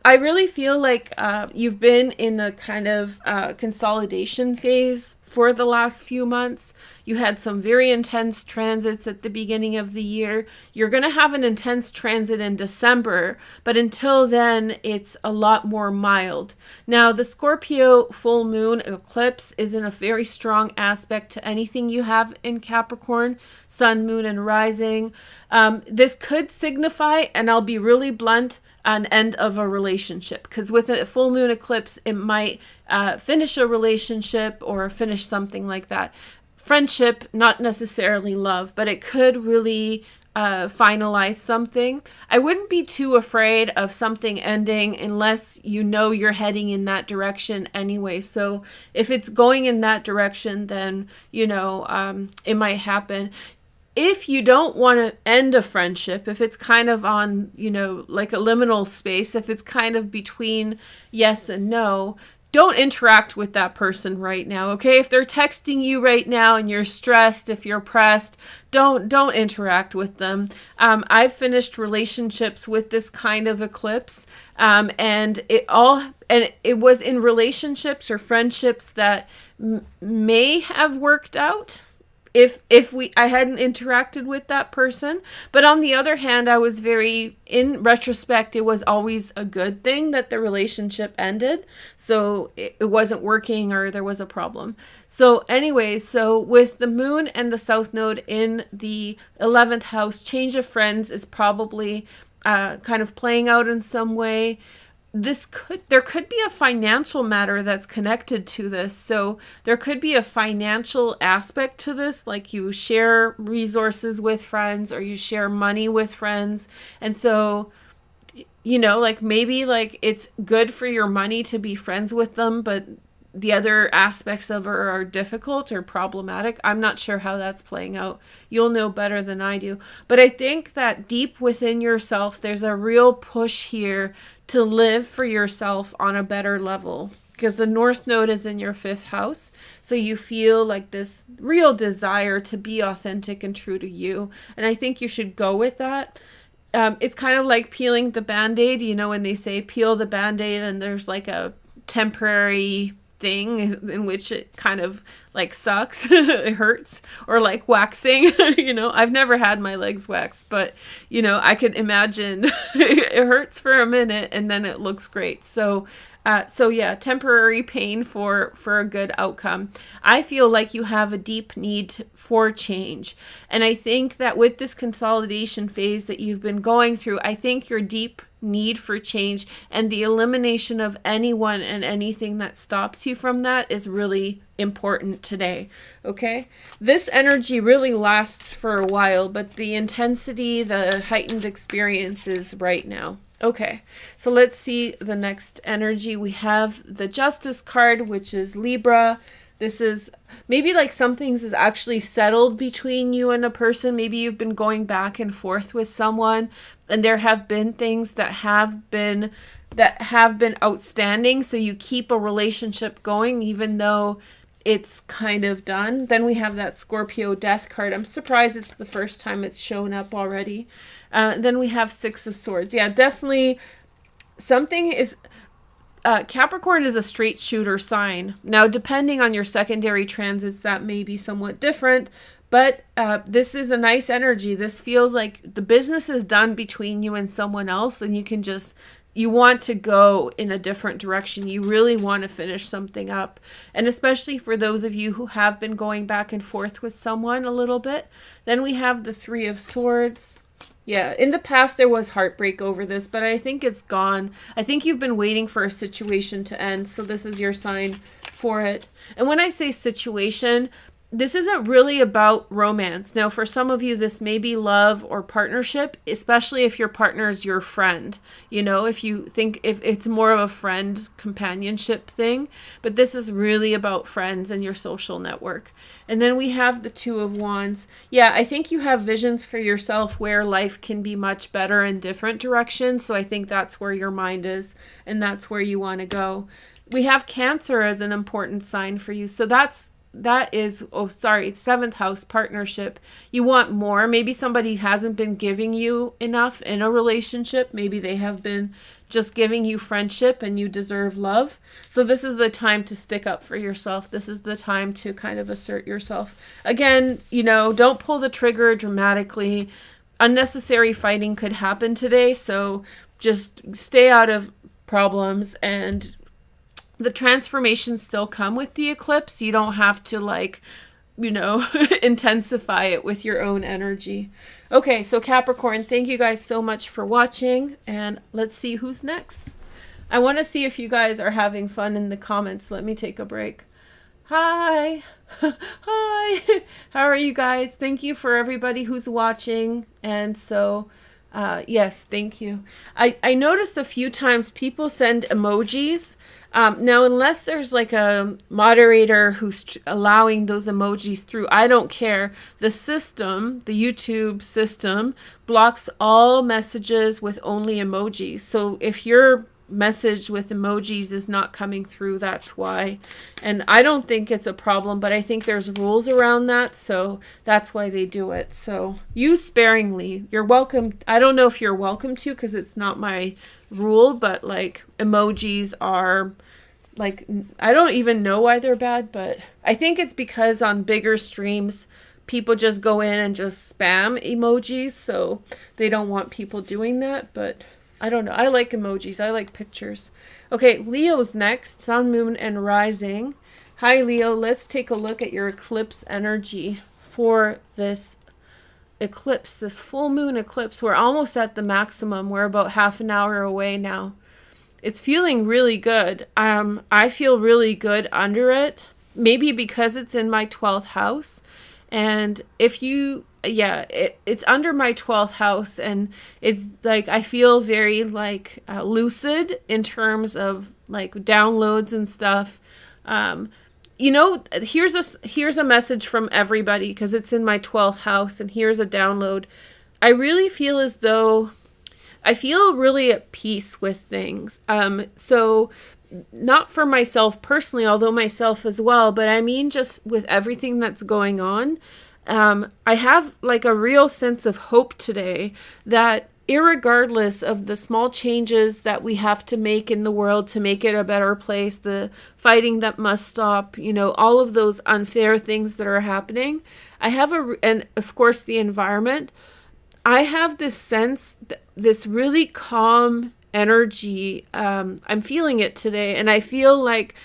I really feel like you've been in a kind of consolidation phase for the last few months. You had some very intense transits at the beginning of the year. You're going to have an intense transit in December, but until then, it's a lot more mild. Now, the Scorpio full moon eclipse is in a very strong aspect to anything you have in Capricorn, sun, moon, and rising. This could signify, and I'll be really blunt, an end of a relationship, because with a full moon eclipse it might finish a relationship or finish something like that. Friendship, not necessarily love, but it could really finalize something. I wouldn't be too afraid of something ending unless you're heading in that direction anyway. So if it's going in that direction, then it might happen. If you don't want to end a friendship, if it's kind of on, like a liminal space, if it's kind of between yes and no, don't interact with that person right now, okay? If they're texting you right now and you're stressed, if you're pressed, don't interact with them. I've finished relationships with this kind of eclipse, and it was in relationships or friendships that may have worked out if I hadn't interacted with that person. But on the other hand, I was in retrospect, it was always a good thing that the relationship ended. So it wasn't working or there was a problem. So anyway, so with the moon and the south node in the 11th house, change of friends is probably kind of playing out in some way. There could be a financial matter that's connected to this. So there could be a financial aspect to this, like you share resources with friends or you share money with friends. And so, like maybe like it's good for your money to be friends with them, but the other aspects of her are difficult or problematic. I'm not sure how that's playing out. You'll know better than I do. But I think that deep within yourself, there's a real push here to live for yourself on a better level, because the North Node is in your 5th house. So you feel like this real desire to be authentic and true to you. And I think you should go with that. It's kind of like peeling the Band-Aid, when they say peel the Band-Aid and there's like a temporary thing in which it kind of like sucks. It hurts. Or like waxing. You know, I've never had my legs waxed, but you know, I could imagine it hurts for a minute and then it looks great. So yeah, temporary pain for a good outcome. I feel like you have a deep need for change. And I think that with this consolidation phase that you've been going through, I think your deep need for change and the elimination of anyone and anything that stops you from that is really important today. Okay? This energy really lasts for a while, but the intensity, the heightened experience is right now. Okay, so let's see the next energy. We have the Justice card, which is Libra. This is maybe like something's is actually settled between you and a person. Maybe you've been going back and forth with someone and there have been things that have been outstanding. So you keep a relationship going even though it's kind of done. Then we have that Scorpio Death card. I'm surprised it's the first time it's shown up already. Then we have Six of Swords. Yeah, definitely something is... Capricorn is a straight shooter sign. Now, depending on your secondary transits, that may be somewhat different. But this is a nice energy. This feels like the business is done between you and someone else. And you can just... You want to go in a different direction. You really want to finish something up. And especially for those of you who have been going back and forth with someone a little bit. Then we have the Three of Swords. Yeah, in the past there was heartbreak over this, but I think it's gone. I think you've been waiting for a situation to end, so this is your sign for it. And when I say situation, this isn't really about romance. Now, for some of you, this may be love or partnership, especially if your partner is your friend. You know, if you think if it's more of a friend companionship thing, but this is really about friends and your social network. And then we have the Two of Wands. Yeah, I think you have visions for yourself where life can be much better in different directions. So I think that's where your mind is and that's where you want to go. We have Cancer as an important sign for you. So that is, seventh house partnership. You want more. Maybe somebody hasn't been giving you enough in a relationship. Maybe they have been just giving you friendship and you deserve love. So this is the time to stick up for yourself. This is the time to kind of assert yourself. Again, you know, don't pull the trigger dramatically. Unnecessary fighting could happen today. So just stay out of problems, and the transformations still come with the eclipse. You don't have to intensify it with your own energy. Okay, so Capricorn, thank you guys so much for watching, and let's see who's next. I want to see if you guys are having fun in the comments. Let me take a break. Hi. Hi. How are you guys? Thank you for everybody who's watching. And so, yes, thank you. I noticed a few times people send emojis. Now, unless there's like a moderator who's allowing those emojis through, I don't care. The system, the YouTube system, blocks all messages with only emojis. So if your message with emojis is not coming through, that's why. And I don't think it's a problem, but I think there's rules around that. So that's why they do it. So use sparingly. You're welcome. I don't know if you're welcome to, because it's not my rule, but like emojis are... like, I don't even know why they're bad, but I think it's because on bigger streams, people just go in and just spam emojis, so they don't want people doing that, but I don't know. I like emojis. I like pictures. Okay, Leo's next, Sun, Moon, and Rising. Hi, Leo. Let's take a look at your eclipse energy for this eclipse, this full moon eclipse. We're almost at the maximum. We're about half an hour away now. It's feeling really good. I feel really good under it. Maybe because it's in my 12th house. And if you, it's under my 12th house. And it's like, I feel very like lucid in terms of like downloads and stuff. Here's a message from everybody because it's in my 12th house. And here's a download. I really feel as though I feel really at peace with things. So not for myself personally, although myself as well, but I mean just with everything that's going on. I have like a real sense of hope today that irregardless of the small changes that we have to make in the world to make it a better place, the fighting that must stop, all of those unfair things that are happening, and of course the environment, I have this sense, this really calm energy. I'm feeling it today, and I feel like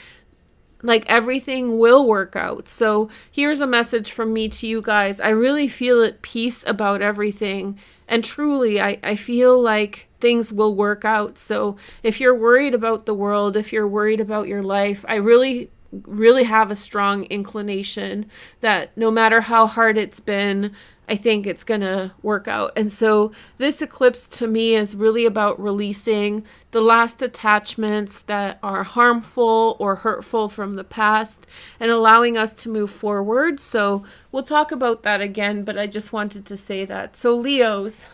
everything will work out. So here's a message from me to you guys. I really feel at peace about everything. And truly, I feel like things will work out. So if you're worried about the world, if you're worried about your life, I really, really have a strong inclination that no matter how hard it's been, I think it's going to work out. And so this eclipse to me is really about releasing the last attachments that are harmful or hurtful from the past and allowing us to move forward. So we'll talk about that again, but I just wanted to say that. So Leos,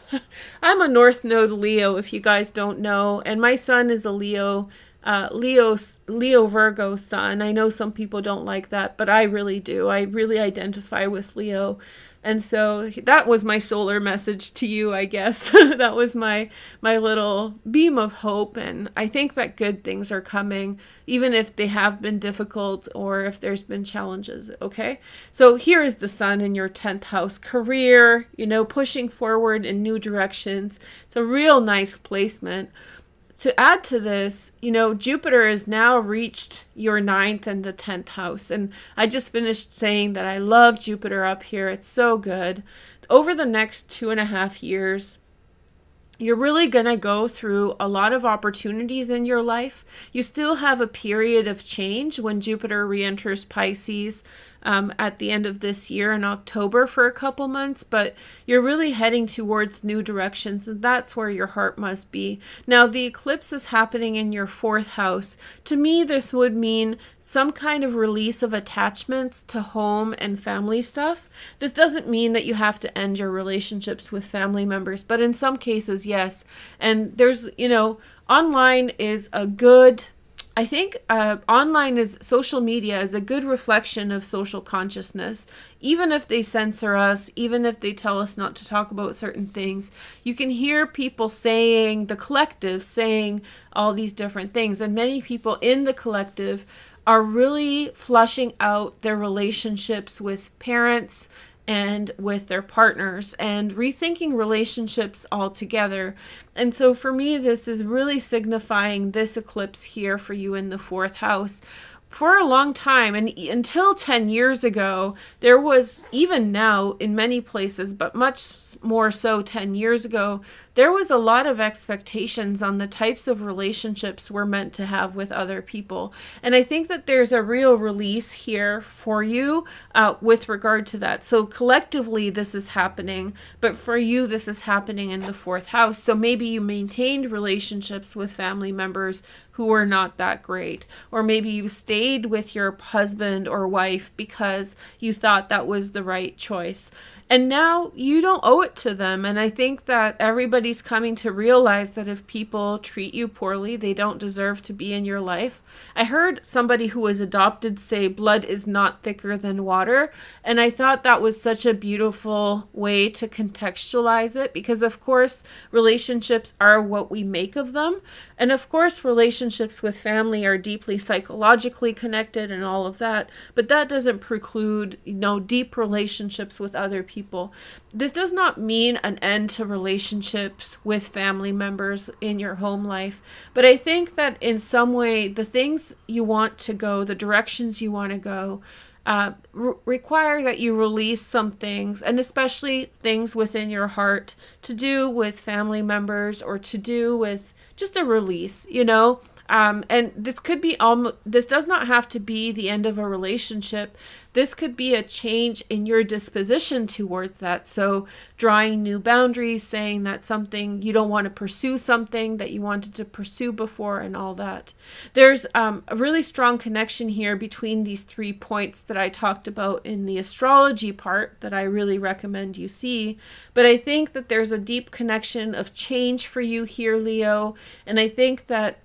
I'm a North Node Leo, if you guys don't know, and my son is a Leo. Leo Virgo sun. I know some people don't like that, but I really do. I really identify with Leo. And so that was my solar message to you, I guess. That was my little beam of hope. And I think that good things are coming, even if they have been difficult or if there's been challenges. Okay. So here is the sun in your 10th house, career, pushing forward in new directions. It's a real nice placement. To add to this, Jupiter has now reached your 9th and the 10th house. And I just finished saying that I love Jupiter up here. It's so good. Over the next 2.5 years, you're really going to go through a lot of opportunities in your life. You still have a period of change when Jupiter re-enters Pisces at the end of this year in October for a couple months, but you're really heading towards new directions, and that's where your heart must be. Now, the eclipse is happening in your 4th house. To me, this would mean some kind of release of attachments to home and family stuff. This doesn't mean that you have to end your relationships with family members, but in some cases, yes. And there's, online is a good, I think social media is a good reflection of social consciousness. Even if they censor us, even if they tell us not to talk about certain things, you can hear people saying, the collective saying all these different things. And many people in the collective are really flushing out their relationships with parents and with their partners and rethinking relationships altogether. And so for me, this is really signifying this eclipse here for you in the 4th house. For a long time, and until 10 years ago, there was, even now in many places, but much more so 10 years ago, there was a lot of expectations on the types of relationships we're meant to have with other people. And I think that there's a real release here for you with regard to that. So collectively, this is happening, but for you, this is happening in the 4th house. So maybe you maintained relationships with family members who were not that great. Or maybe you stayed with your husband or wife because you thought that was the right choice. And now you don't owe it to them. And I think that everybody's coming to realize that if people treat you poorly, they don't deserve to be in your life. I heard somebody who was adopted say blood is not thicker than water. And I thought that was such a beautiful way to contextualize it, because of course, relationships are what we make of them. And of course, relationships with family are deeply psychologically connected and all of that. But that doesn't preclude, deep relationships with other people. This does not mean an end to relationships with family members in your home life. But I think that in some way, the things you want to go, the directions you want to go, require that you release some things, and especially things within your heart to do with family members or to do with just a release, and this could be this does not have to be the end of a relationship. This could be a change in your disposition towards that. So drawing new boundaries, saying that something you don't want to pursue something that you wanted to pursue before and all that. There's a really strong connection here between these 3 points that I talked about in the astrology part that I really recommend you see. But I think that there's a deep connection of change for you here, Leo. And I think that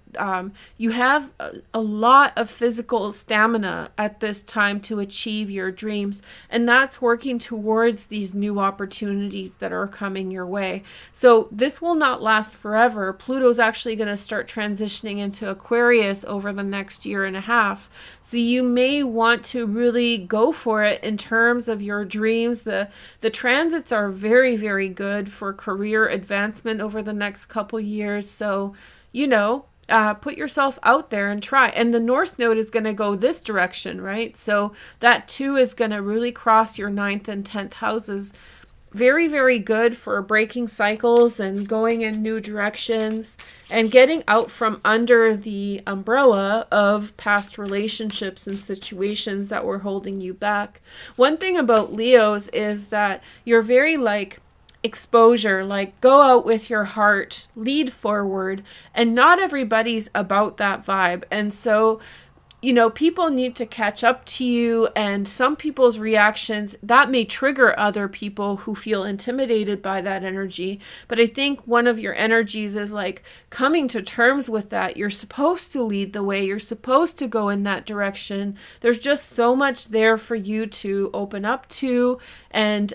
you have a lot of physical stamina at this time to achieve your dreams, and that's working towards these new opportunities that are coming your way. So this will not last forever. Pluto's actually going to start transitioning into Aquarius over the next year and a half. So you may want to really go for it in terms of your dreams. The transits are very, very good for career advancement over the next couple years. So, put yourself out there and try. And the North Node is going to go this direction, right? So that too is going to really cross your 9th and 10th houses. Very, very good for breaking cycles and going in new directions and getting out from under the umbrella of past relationships and situations that were holding you back. One thing about Leos is that you're very exposure, go out with your heart, lead forward, and not everybody's about that vibe. And so people need to catch up to you, and some people's reactions, that may trigger other people who feel intimidated by that energy. But I think one of your energies is coming to terms with that. You're supposed to lead the way. You're supposed to go in that direction. There's just so much there for you to open up to and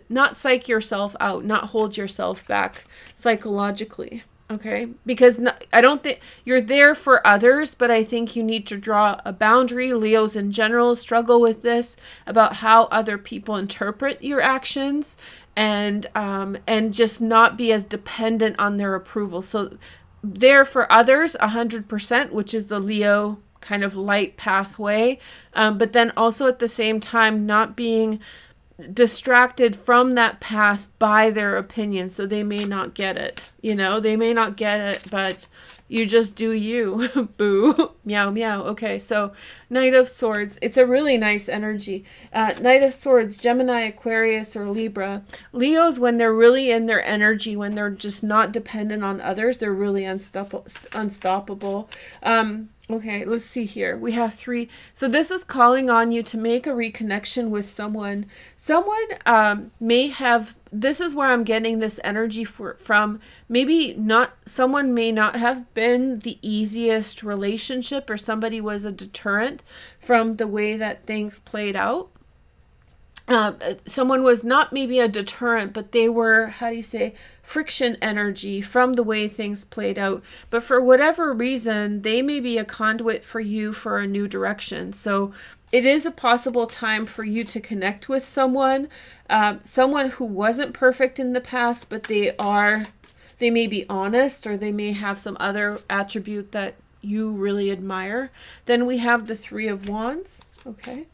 not psych yourself out, not hold yourself back psychologically. Okay, because I don't think you're there for others, but I think you need to draw a boundary. Leos in general struggle with this, about how other people interpret your actions, and just not be as dependent on their approval. So there for others 100%, which is the Leo kind of light pathway, but then also at the same time not being distracted from that path by their opinions. So they may not get it, they may not get it, but you just do you. Boo. Meow meow. Okay, so Knight of Swords, it's a really nice energy. Knight of Swords, Gemini, Aquarius, or Libra. Leos, when they're really in their energy, when they're just not dependent on others, they're really unstoppable. Okay, let's see here. We have 3. So this is calling on you to make a reconnection with someone. Someone may have, this is where I'm getting this energy from. Maybe not, someone may not have been the easiest relationship, or somebody was a deterrent from the way that things played out. Someone was not maybe a deterrent, but they were, friction energy from the way things played out. But for whatever reason, they may be a conduit for you for a new direction. So it is a possible time for you to connect with someone who wasn't perfect in the past, but they may be honest, or they may have some other attribute that you really admire. Then we have the 3 of Wands. Okay.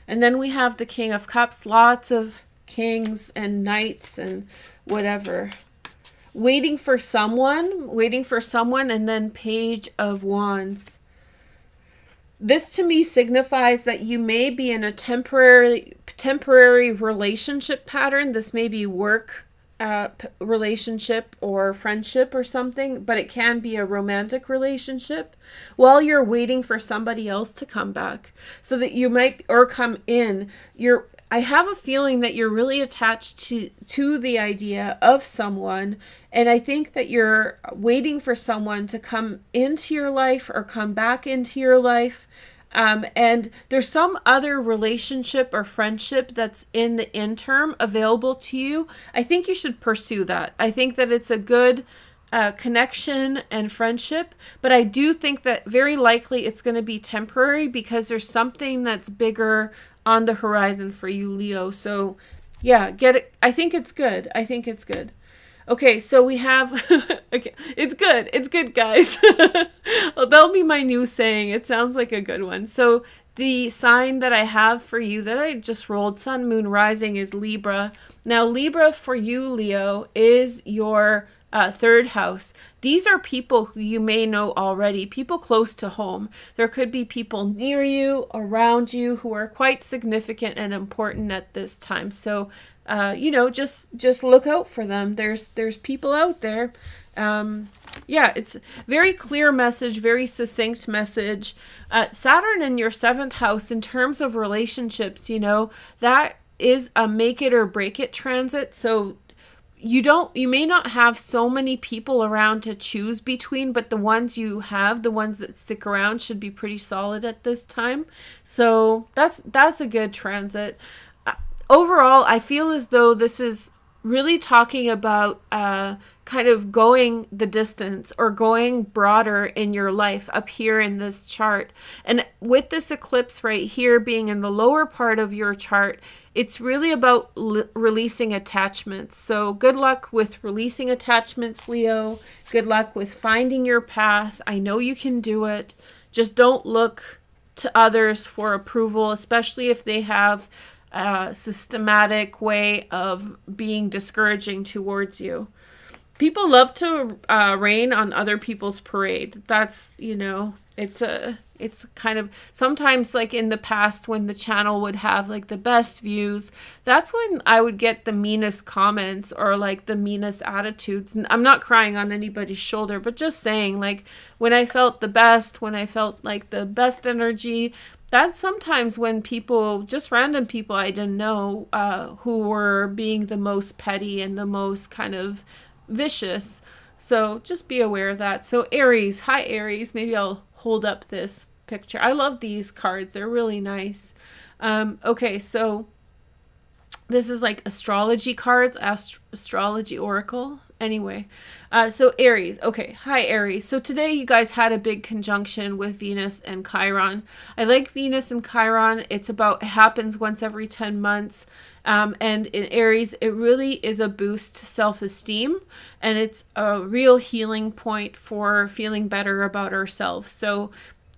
And then we have the King of Cups, lots of kings and knights and whatever. Waiting for someone, and then Page of Wands. This to me signifies that you may be in a temporary relationship pattern. This may be work relationship or friendship or something, but it can be a romantic relationship while you're waiting for somebody else to come back, so that you might, or come in. I have a feeling that you're really attached to the idea of someone, and I think that you're waiting for someone to come into your life or come back into your life. And there's some other relationship or friendship that's in the interim available to you. I think you should pursue that. I think that it's a good connection and friendship, but I do think that very likely it's going to be temporary, because there's something that's bigger on the horizon for you, Leo. So yeah, get it. I think it's good. Okay, so we have, okay, it's good, guys. Well, that'll be my new saying. It sounds like a good one. So the sign that I have for you that I just rolled, Sun, Moon, Rising, is Libra. Now, Libra for you, Leo, is your 3rd house. These are people who you may know already, people close to home. There could be people near you, around you, who are quite significant and important at this time. So just look out for them. There's people out there. It's very clear message, very succinct message. Saturn in your 7th house, in terms of relationships, that is a make it or break it transit. So you may not have so many people around to choose between, but the ones you have, the ones that stick around, should be pretty solid at this time. So that's a good transit. Overall, I feel as though this is really talking about kind of going the distance or going broader in your life up here in this chart. And with this eclipse right here being in the lower part of your chart, it's really about releasing attachments. So good luck with releasing attachments, Leo. Good luck with finding your path. I know you can do it. Just don't look to others for approval, especially if they have a systematic way of being discouraging towards you. People love to rain on other people's parade. That's, it's kind of, sometimes like in the past when the channel would have like the best views, that's when I would get the meanest comments or like the meanest attitudes. And I'm not crying on anybody's shoulder, but just saying, like, when I felt the best, when I felt like the best energy, that's sometimes when people, just random people I didn't know, who were being the most petty and the most kind of vicious. So just be aware of that. So Aries, hi Aries. Maybe I'll hold up this picture. I love these cards. They're really nice. Okay, so this is like astrology cards, astrology oracle. Anyway, so Aries. Okay, hi Aries. So today you guys had a big conjunction with Venus and Chiron. I like Venus and Chiron. It happens once every 10 months. And in Aries, it really is a boost to self-esteem, and it's a real healing point for feeling better about ourselves. So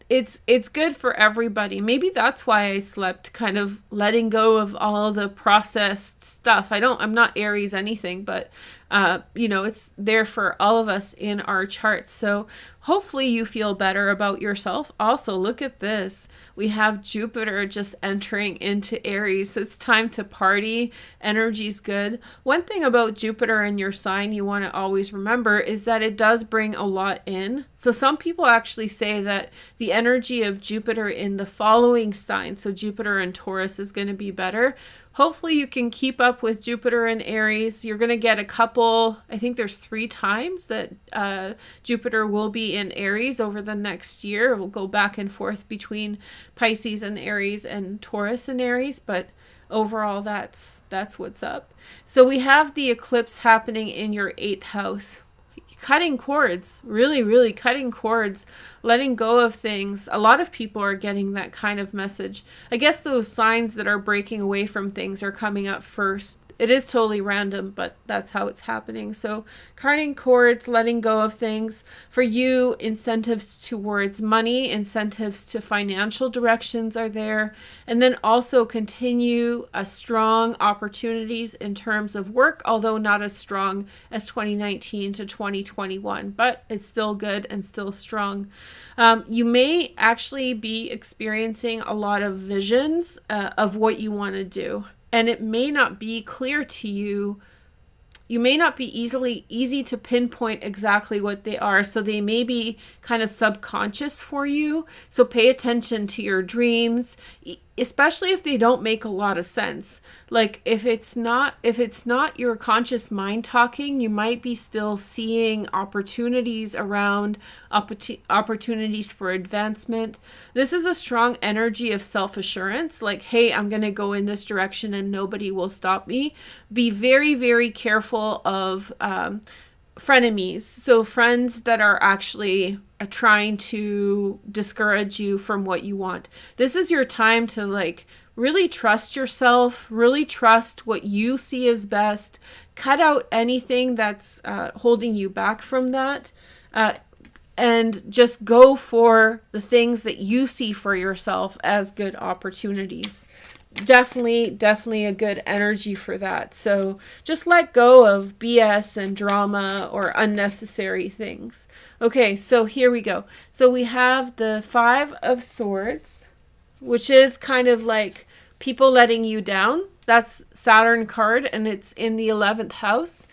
it's good for everybody. Maybe that's why I slept, kind of letting go of all the processed stuff. I'm not Aries anything, but it's there for all of us in our charts. So hopefully you feel better about yourself. Also, look at this. We have Jupiter just entering into Aries. It's time to party. Energy's good. One thing about Jupiter in your sign you want to always remember is that it does bring a lot in. So some people actually say that the energy of Jupiter in the following signs, so Jupiter and Taurus, is going to be better. Hopefully you can keep up with Jupiter and Aries. You're going to get a couple, I think there's 3 times that Jupiter will be in Aries over the next year. It will go back and forth between Pisces and Aries and Taurus and Aries, but overall that's what's up. So we have the eclipse happening in your 8th house. Cutting cords, really cutting cords, letting go of things. A lot of people are getting that kind of message. I guess those signs that are breaking away from things are coming up first. It is totally random, but that's how it's happening. So cutting cords, letting go of things. For you, incentives towards money, incentives to financial directions are there. And then also continue strong opportunities in terms of work, although not as strong as 2019 to 2021, but it's still good and still strong. You may actually be experiencing a lot of visions of what you want to do. And it may not be clear to you. You may not be easy to pinpoint exactly what they are. So they may be kind of subconscious for you. So pay attention to your dreams, especially if they don't make a lot of sense. Like if it's not your conscious mind talking, you might be still seeing opportunities around, opportunities for advancement. This is a strong energy of self-assurance, like, hey, I'm going to go in this direction and nobody will stop me. Be very, very careful of frenemies. So friends that are actually trying to discourage you from what you want. This is your time to like really trust yourself, really trust what you see as best. Cut out anything that's holding you back from that. And just go for the things that you see for yourself as good opportunities. Definitely a good energy for that. So just let go of BS and drama or unnecessary things. Okay, so here we go. So we have the 5 of Swords, which is kind of like people letting you down. That's Saturn card, and it's in the 11th house.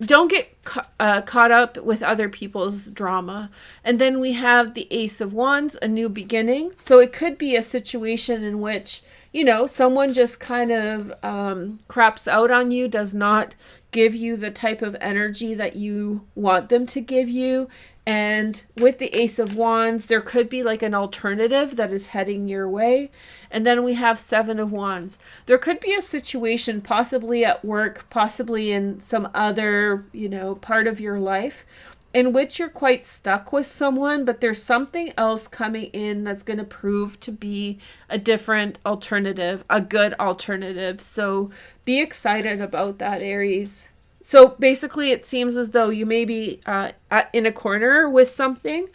Don't get caught up with other people's drama. And then we have the Ace of Wands, a new beginning. So it could be a situation in which you know, someone just kind of craps out on you, does not give you the type of energy that you want them to give you. And with the Ace of Wands, there could be like an alternative that is heading your way. And then we have Seven of Wands. There could be a situation, possibly at work, possibly in some other, you know, part of your life, in which you're quite stuck with someone, but there's something else coming in that's going to prove to be a different alternative, a good alternative. So be excited about that, Aries. So basically, it seems as though you may be in a corner with something,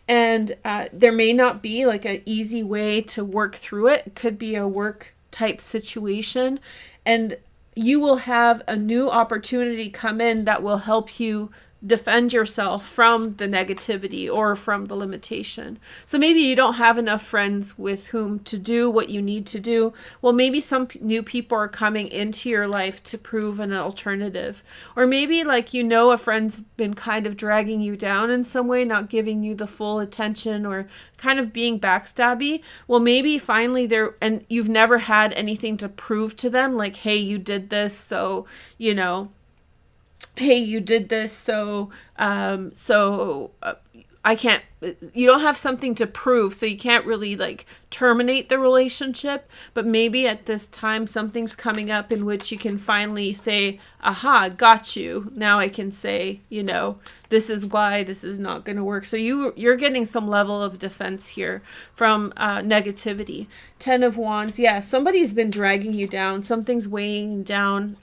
and there may not be like an easy way to work through it. It could be a work type situation, and you will have a new opportunity come in that will help you defend yourself from the negativity or from the limitation. So maybe you don't have enough friends with whom to do what you need to do. Well, maybe some new people are coming into your life to prove an alternative. Or maybe like, you know, a friend's been kind of dragging you down in some way, not giving you the full attention or kind of being backstabby. Well, maybe finally and you've never had anything to prove to them, like, hey, you did this, so, you know, hey, you did this, so I can't, you don't have something to prove, so you can't really like terminate the relationship. But maybe at this time, something's coming up in which you can finally say, aha, got you. Now I can say, you know, this is why this is not going to work. So you're getting some level of defense here from negativity. 10 of Wands. Yeah, somebody's been dragging you down. Something's weighing you down,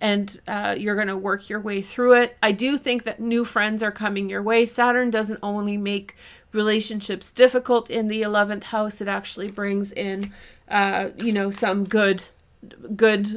and you're going to work your way through it. I do think that new friends are coming your way. Saturn doesn't only make relationships difficult in the 11th house. It actually brings in, you know, some good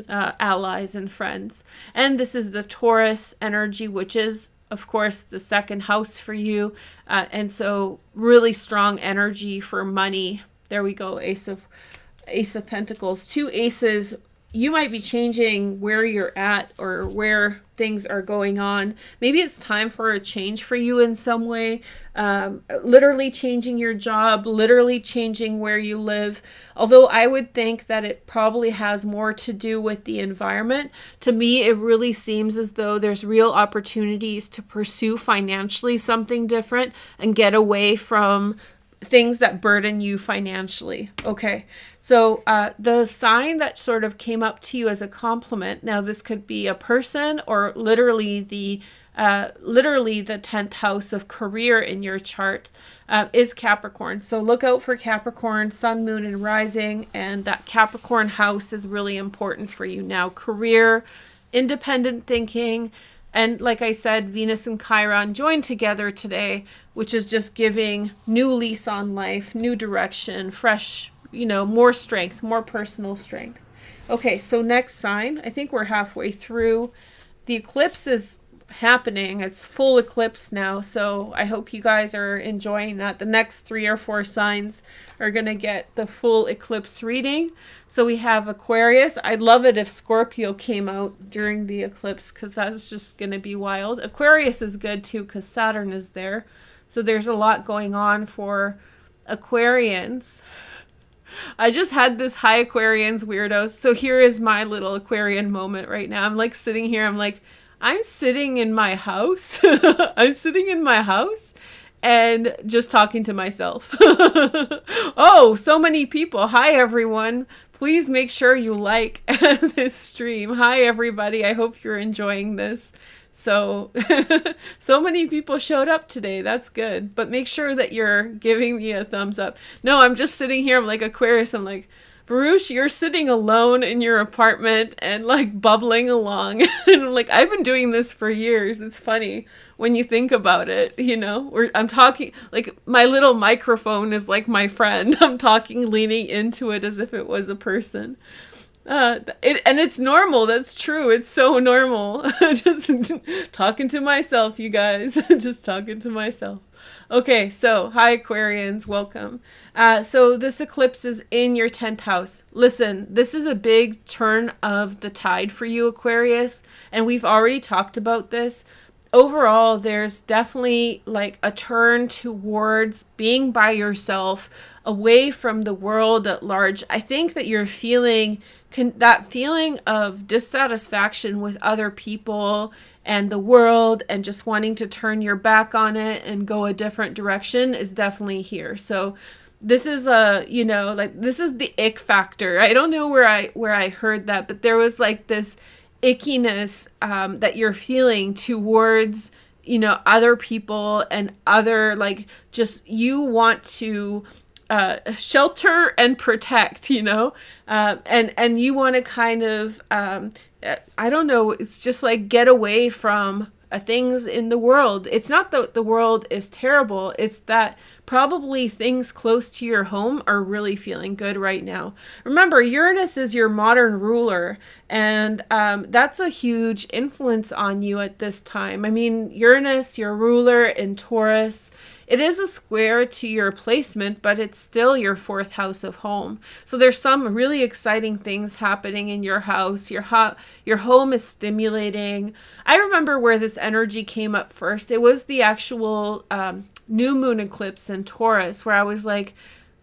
allies and friends. And this is the Taurus energy, which is, of course, the second house for you. And so really strong energy for money. There we go. Ace of Pentacles. Two aces. You might be changing where you're at or where things are going on. Maybe it's time for a change for you in some way. Literally changing your job, literally changing where you live. Although I would think that it probably has more to do with the environment. To me, it really seems as though there's real opportunities to pursue financially something different and get away from things that burden you financially. Okay, so the sign that sort of came up to you as a compliment, now this could be a person or literally the 10th house of career in your chart, is Capricorn. So look out for Capricorn, sun, moon, and rising, and that Capricorn house is really important for you now. Career, independent thinking, and like I said, Venus and Chiron joined together today, which is just giving new lease on life, new direction, fresh, you know, more strength, more personal strength. Okay, so next sign. I think we're halfway through. The eclipse is happening. It's full eclipse now, so I hope you guys are enjoying that. The next 3 or 4 signs are going to get the full eclipse reading. So we have Aquarius. I'd love it if Scorpio came out during the eclipse, because that's just going to be wild. Aquarius is good too because Saturn is there. So there's a lot going on for Aquarians. I just had this hi Aquarians weirdos. So here is my little Aquarian moment right now. I'm like sitting here. I'm sitting in my house. I'm sitting in my house and just talking to myself. Oh, so many people. Hi, everyone. Please make sure you like this stream. Hi, everybody. I hope you're enjoying this. So, so many people showed up today. That's good. But make sure that you're giving me a thumbs up. No, I'm just sitting here. I'm like Aquarius. I'm like, Veroosh, you're sitting alone in your apartment and like bubbling along. And I'm like, I've been doing this for years. It's funny when you think about it, you know, I'm talking, like my little microphone is like my friend. I'm talking, leaning into it as if it was a person. And it's normal. That's true. It's so normal. Just talking to myself, you guys. Just talking to myself. Okay, so hi Aquarians, welcome. So this eclipse is in your 10th house. Listen, this is a big turn of the tide for you, Aquarius, and we've already talked about this. overall, there's definitely like a turn towards being by yourself, away from the world at large. I think that you're feeling that feeling of dissatisfaction with other people and the world, and just wanting to turn your back on it and go a different direction is definitely here. So this is like this is the ick factor. I don't know where I heard that, but there was like this ickiness that you're feeling towards, other people, and other, like, just you want to shelter and protect, and you want to kind of, I don't know, it's just like get away from things in the world. It's not that the world is terrible, it's that probably things close to your home are really feeling good right now. Remember, Uranus is your modern ruler, and that's a huge influence on you at this time. I mean, Uranus, your ruler in Taurus, it is a square to your placement, but it's still your 4th house of home. So there's some really exciting things happening in your house. Your home is stimulating. I remember where this energy came up first. It was the actual new moon eclipse in Taurus, where I was like,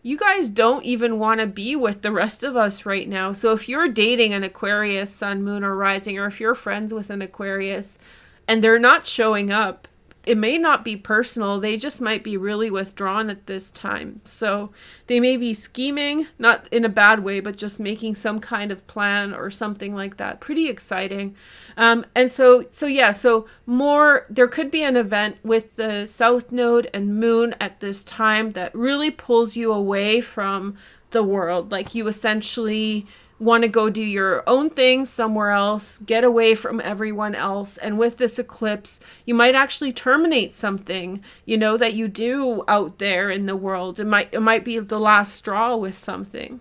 you guys don't even want to be with the rest of us right now. So if you're dating an Aquarius sun, moon, or rising, or if you're friends with an Aquarius and they're not showing up, it may not be personal. They just might be really withdrawn at this time. So they may be scheming, not in a bad way, but just making some kind of plan or something like that. Pretty exciting. And so more, there could be an event with the South Node and Moon at this time that really pulls you away from the world. Like, you essentially want to go do your own thing somewhere else, get away from everyone else. And with this eclipse, you might actually terminate something, that you do out there in the world. It might be the last straw with something.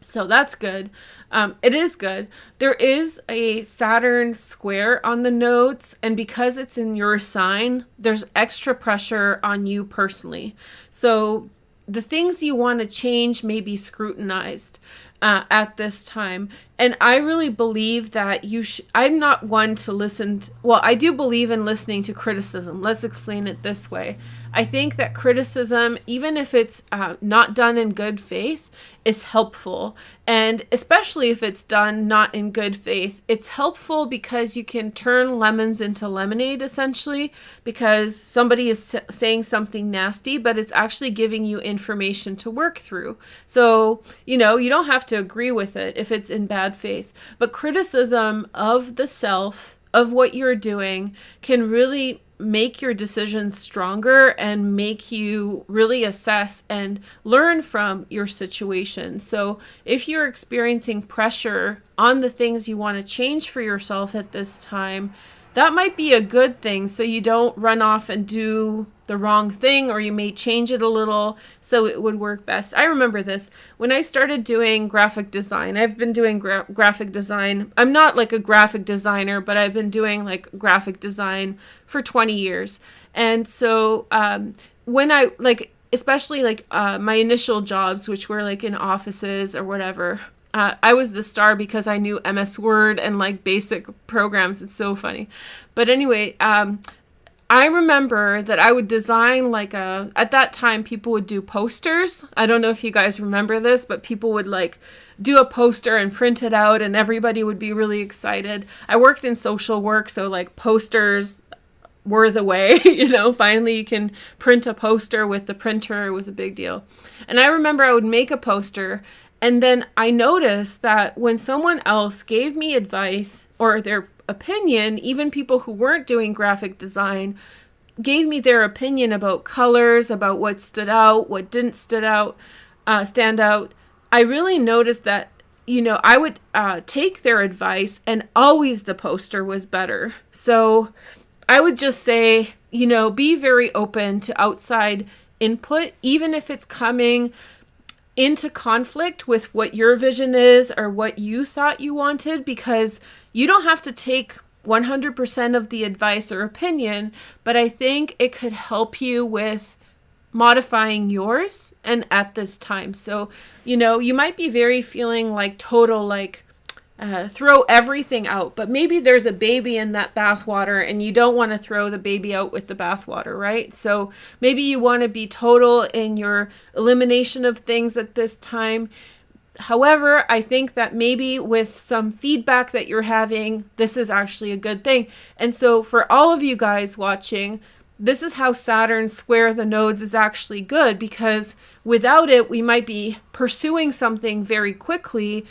So that's good. It is good. There is a Saturn square on the nodes, and because it's in your sign, there's extra pressure on you personally. So the things you want to change may be scrutinized at this time. And I really believe that I'm not one to listen I do believe in listening to criticism. Let's explain it this way. I think that criticism, even if it's not done in good faith, is helpful. And especially if it's done not in good faith, it's helpful because you can turn lemons into lemonade, essentially, because somebody is saying something nasty, but it's actually giving you information to work through. So, you don't have to agree with it if it's in bad faith. But criticism of the self, of what you're doing, can really make your decisions stronger and make you really assess and learn from your situation. So if you're experiencing pressure on the things you want to change for yourself at this time, that might be a good thing, so you don't run off and do the wrong thing, or you may change it a little so it would work best. I remember this when I started doing graphic design. I've been doing graphic design. I'm not like a graphic designer, but I've been doing like graphic design for 20 years. And so when I especially my initial jobs, which were like in offices or whatever, I was the star because I knew MS Word and like basic programs. It's so funny. But anyway, I remember that I would design at that time people would do posters. I don't know if you guys remember this, but people would like do a poster and print it out and everybody would be really excited. I worked in social work, so like posters were the way, finally you can print a poster with the printer. It was a big deal. And I remember I would make a poster, and then I noticed that when someone else gave me advice or their opinion, even people who weren't doing graphic design gave me their opinion about colors, about what stood out, what didn't stand out. I really noticed that, I would take their advice and always the poster was better. So I would just say, be very open to outside input, even if it's coming into conflict with what your vision is or what you thought you wanted, because you don't have to take 100% of the advice or opinion, but I think it could help you with modifying yours and at this time. So, you might be very feeling like total, throw everything out, but maybe there's a baby in that bathwater and you don't want to throw the baby out with the bathwater, right? So maybe you want to be total in your elimination of things at this time. However, I think that maybe with some feedback that you're having, this is actually a good thing. And so for all of you guys watching, this is how Saturn square the nodes is actually good, because without it, we might be pursuing something very quickly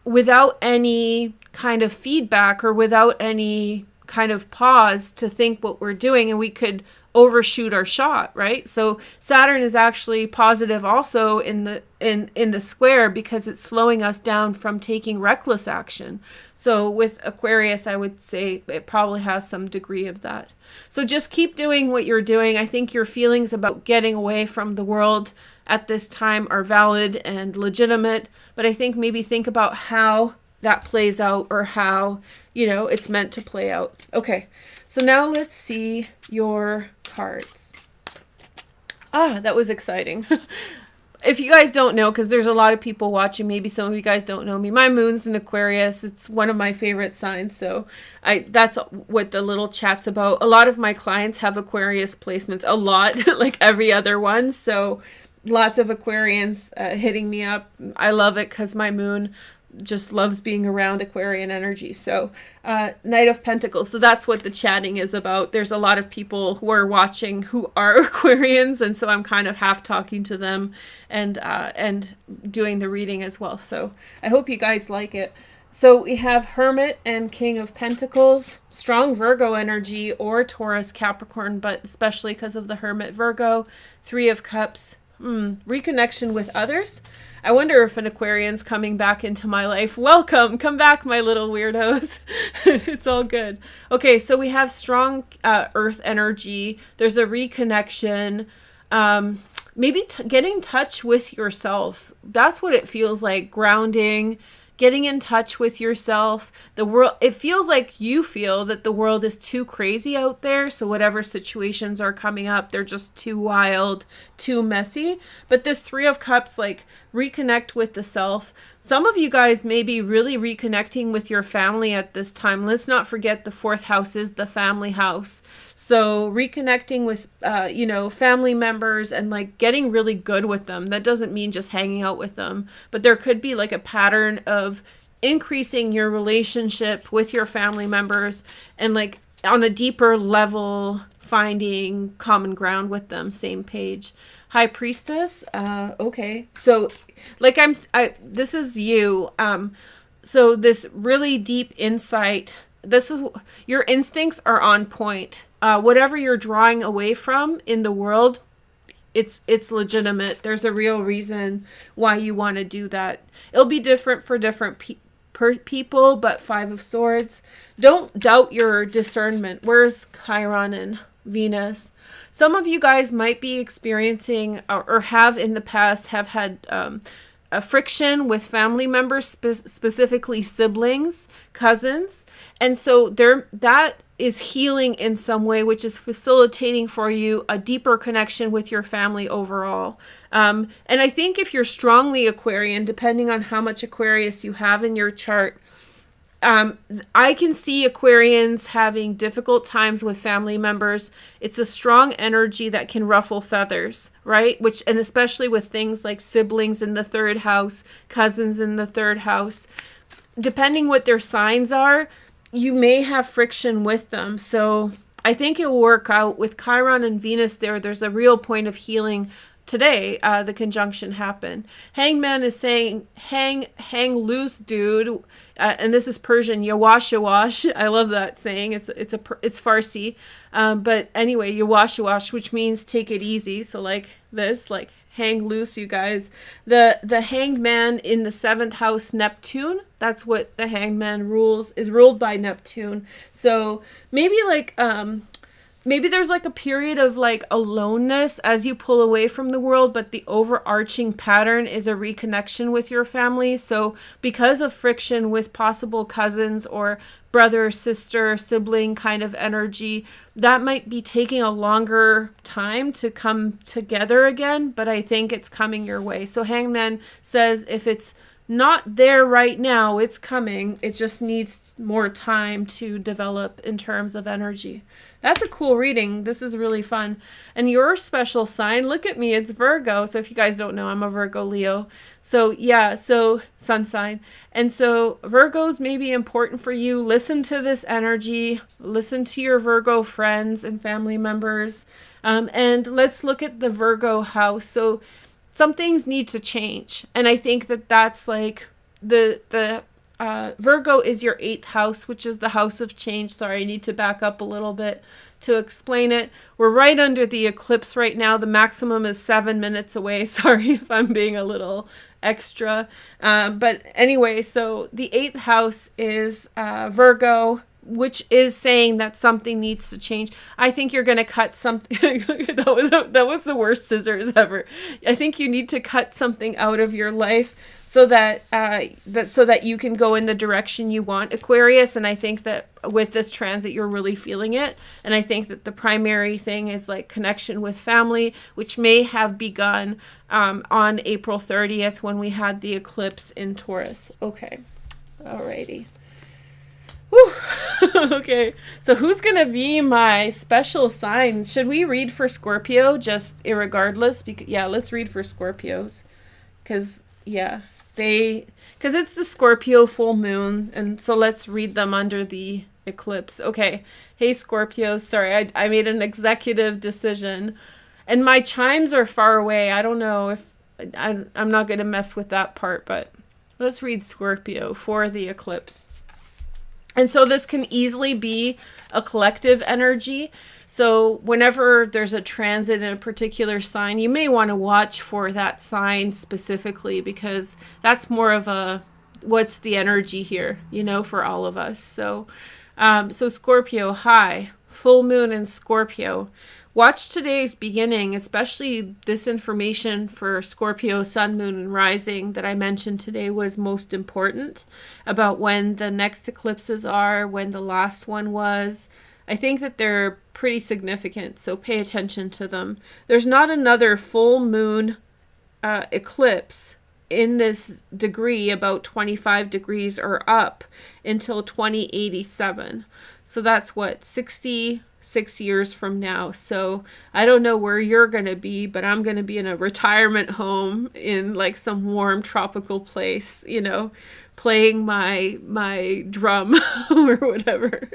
without any kind of feedback or without any kind of pause to think what we're doing, and we could overshoot our shot, right? So Saturn is actually positive also in the square, because it's slowing us down from taking reckless action. So with Aquarius, I would say it probably has some degree of that. So just keep doing what you're doing. I think your feelings about getting away from the world at this time are valid and legitimate, but I think maybe think about how that plays out, or how, it's meant to play out. Okay, so now let's see your cards. That was exciting. If you guys don't know, because there's a lot of people watching, maybe some of you guys don't know me, my moon's in Aquarius. It's one of my favorite signs, so that's what the little chat's about. A lot of my clients have Aquarius placements, a lot, like every other one, so lots of Aquarians hitting me up. I love it because my moon just loves being around Aquarian energy. So Knight of Pentacles. So that's what the chatting is about. There's a lot of people who are watching who are Aquarians, and so I'm kind of half talking to them and doing the reading as well. So I hope you guys like it. So we have Hermit and King of Pentacles, strong Virgo energy, or Taurus, Capricorn, but especially because of the Hermit, Virgo. Three of Cups, reconnection with others. I wonder if an Aquarian's coming back into my life. Welcome, come back, my little weirdos. It's all good. Okay, so we have strong Earth energy. There's a reconnection. Maybe get in touch with yourself. That's what it feels like. Grounding, getting in touch with yourself. The world, it feels like you feel that the world is too crazy out there. So whatever situations are coming up, they're just too wild, too messy. But this Three of Cups, like, reconnect with the self. Some of you guys may be really reconnecting with your family at this time. Let's not forget the fourth house is the family house. So reconnecting with, family members and like getting really good with them. That doesn't mean just hanging out with them, but there could be like a pattern of increasing your relationship with your family members and like on a deeper level, finding common ground with them, same page. High Priestess. Okay. So like this is you. So this really deep insight, this is your instincts are on point. Whatever you're drawing away from in the world, it's legitimate. There's a real reason why you want to do that. It'll be different for different people, but Five of Swords. Don't doubt your discernment. Where's Chiron and Venus? Some of you guys might be experiencing or have in the past have had a friction with family members, specifically siblings, cousins. And so that is healing in some way, which is facilitating for you a deeper connection with your family overall. And I think if you're strongly Aquarian, depending on how much Aquarius you have in your chart, I can see Aquarians having difficult times with family members. It's a strong energy that can ruffle feathers, right? And especially with things like siblings in the third house, cousins in the third house. Depending what their signs are, you may have friction with them. So I think it will work out with Chiron and Venus there. There's a real point of healing. Today, the conjunction happened. Hangman is saying, hang loose, dude. And this is Persian, yawash yawash. I love that saying. It's Farsi. But anyway, yawash yawash, which means take it easy. So like this, like hang loose, you guys. The hanged man in the seventh house, Neptune. That's what the hanged man is ruled by Neptune. So maybe like, maybe there's like a period of like aloneness as you pull away from the world, but the overarching pattern is a reconnection with your family. So because of friction with possible cousins or brother, sister, sibling kind of energy, that might be taking a longer time to come together again, but I think it's coming your way. So Hangman says if it's not there right now. It's coming. It just needs more time to develop in terms of energy. That's a cool reading. This is really fun. And your special sign, look at me, it's Virgo. So if you guys don't know, I'm a Virgo Leo. So yeah, so sun sign. And so Virgos may be important for you. Listen to this energy. Listen to your Virgo friends and family members. And let's look at the Virgo house. So some things need to change. And I think that that's like the Virgo is your 8th house, which is the house of change. Sorry, I need to back up a little bit to explain it. We're right under the eclipse right now. The maximum is 7 minutes away. Sorry if I'm being a little extra. But anyway, so the 8th house is Virgo, which is saying that something needs to change. I think you're going to cut something. that was the worst scissors ever. I think you need to cut something out of your life so that you can go in the direction you want, Aquarius. And I think that with this transit, you're really feeling it. And I think that the primary thing is like connection with family, which may have begun on April 30th when we had the eclipse in Taurus. Okay. Alrighty. Whew. Okay, so who's gonna be my special sign? Should we read for Scorpio just irregardless? Because yeah, let's read for Scorpios, because it's the Scorpio full moon, and so let's read them under the eclipse. Okay, hey Scorpio, sorry, I made an executive decision, and my chimes are far away. I don't know if I'm not gonna mess with that part, but let's read Scorpio for the eclipse. And so this can easily be a collective energy. So whenever there's a transit in a particular sign, you may want to watch for that sign specifically, because that's more of a, what's the energy here, for all of us. So, so Scorpio, hi, full moon in Scorpio. Watch today's beginning, especially this information for Scorpio, sun, moon, and rising that I mentioned today was most important, about when the next eclipses are, when the last one was. I think that they're pretty significant, so pay attention to them. There's not another full moon eclipse in this degree, about 25 degrees or up, until 2087. So that's what, 66 years from now. So I don't know where you're going to be, but I'm going to be in a retirement home in like some warm tropical place, playing my drum or whatever,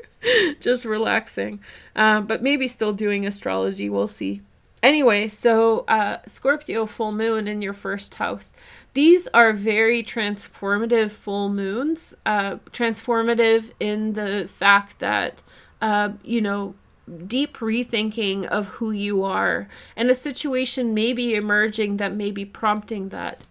just relaxing, but maybe still doing astrology. We'll see. Anyway, so Scorpio full moon in your first house. These are very transformative full moons, transformative in the fact that, deep rethinking of who you are, and a situation may be emerging that may be prompting that.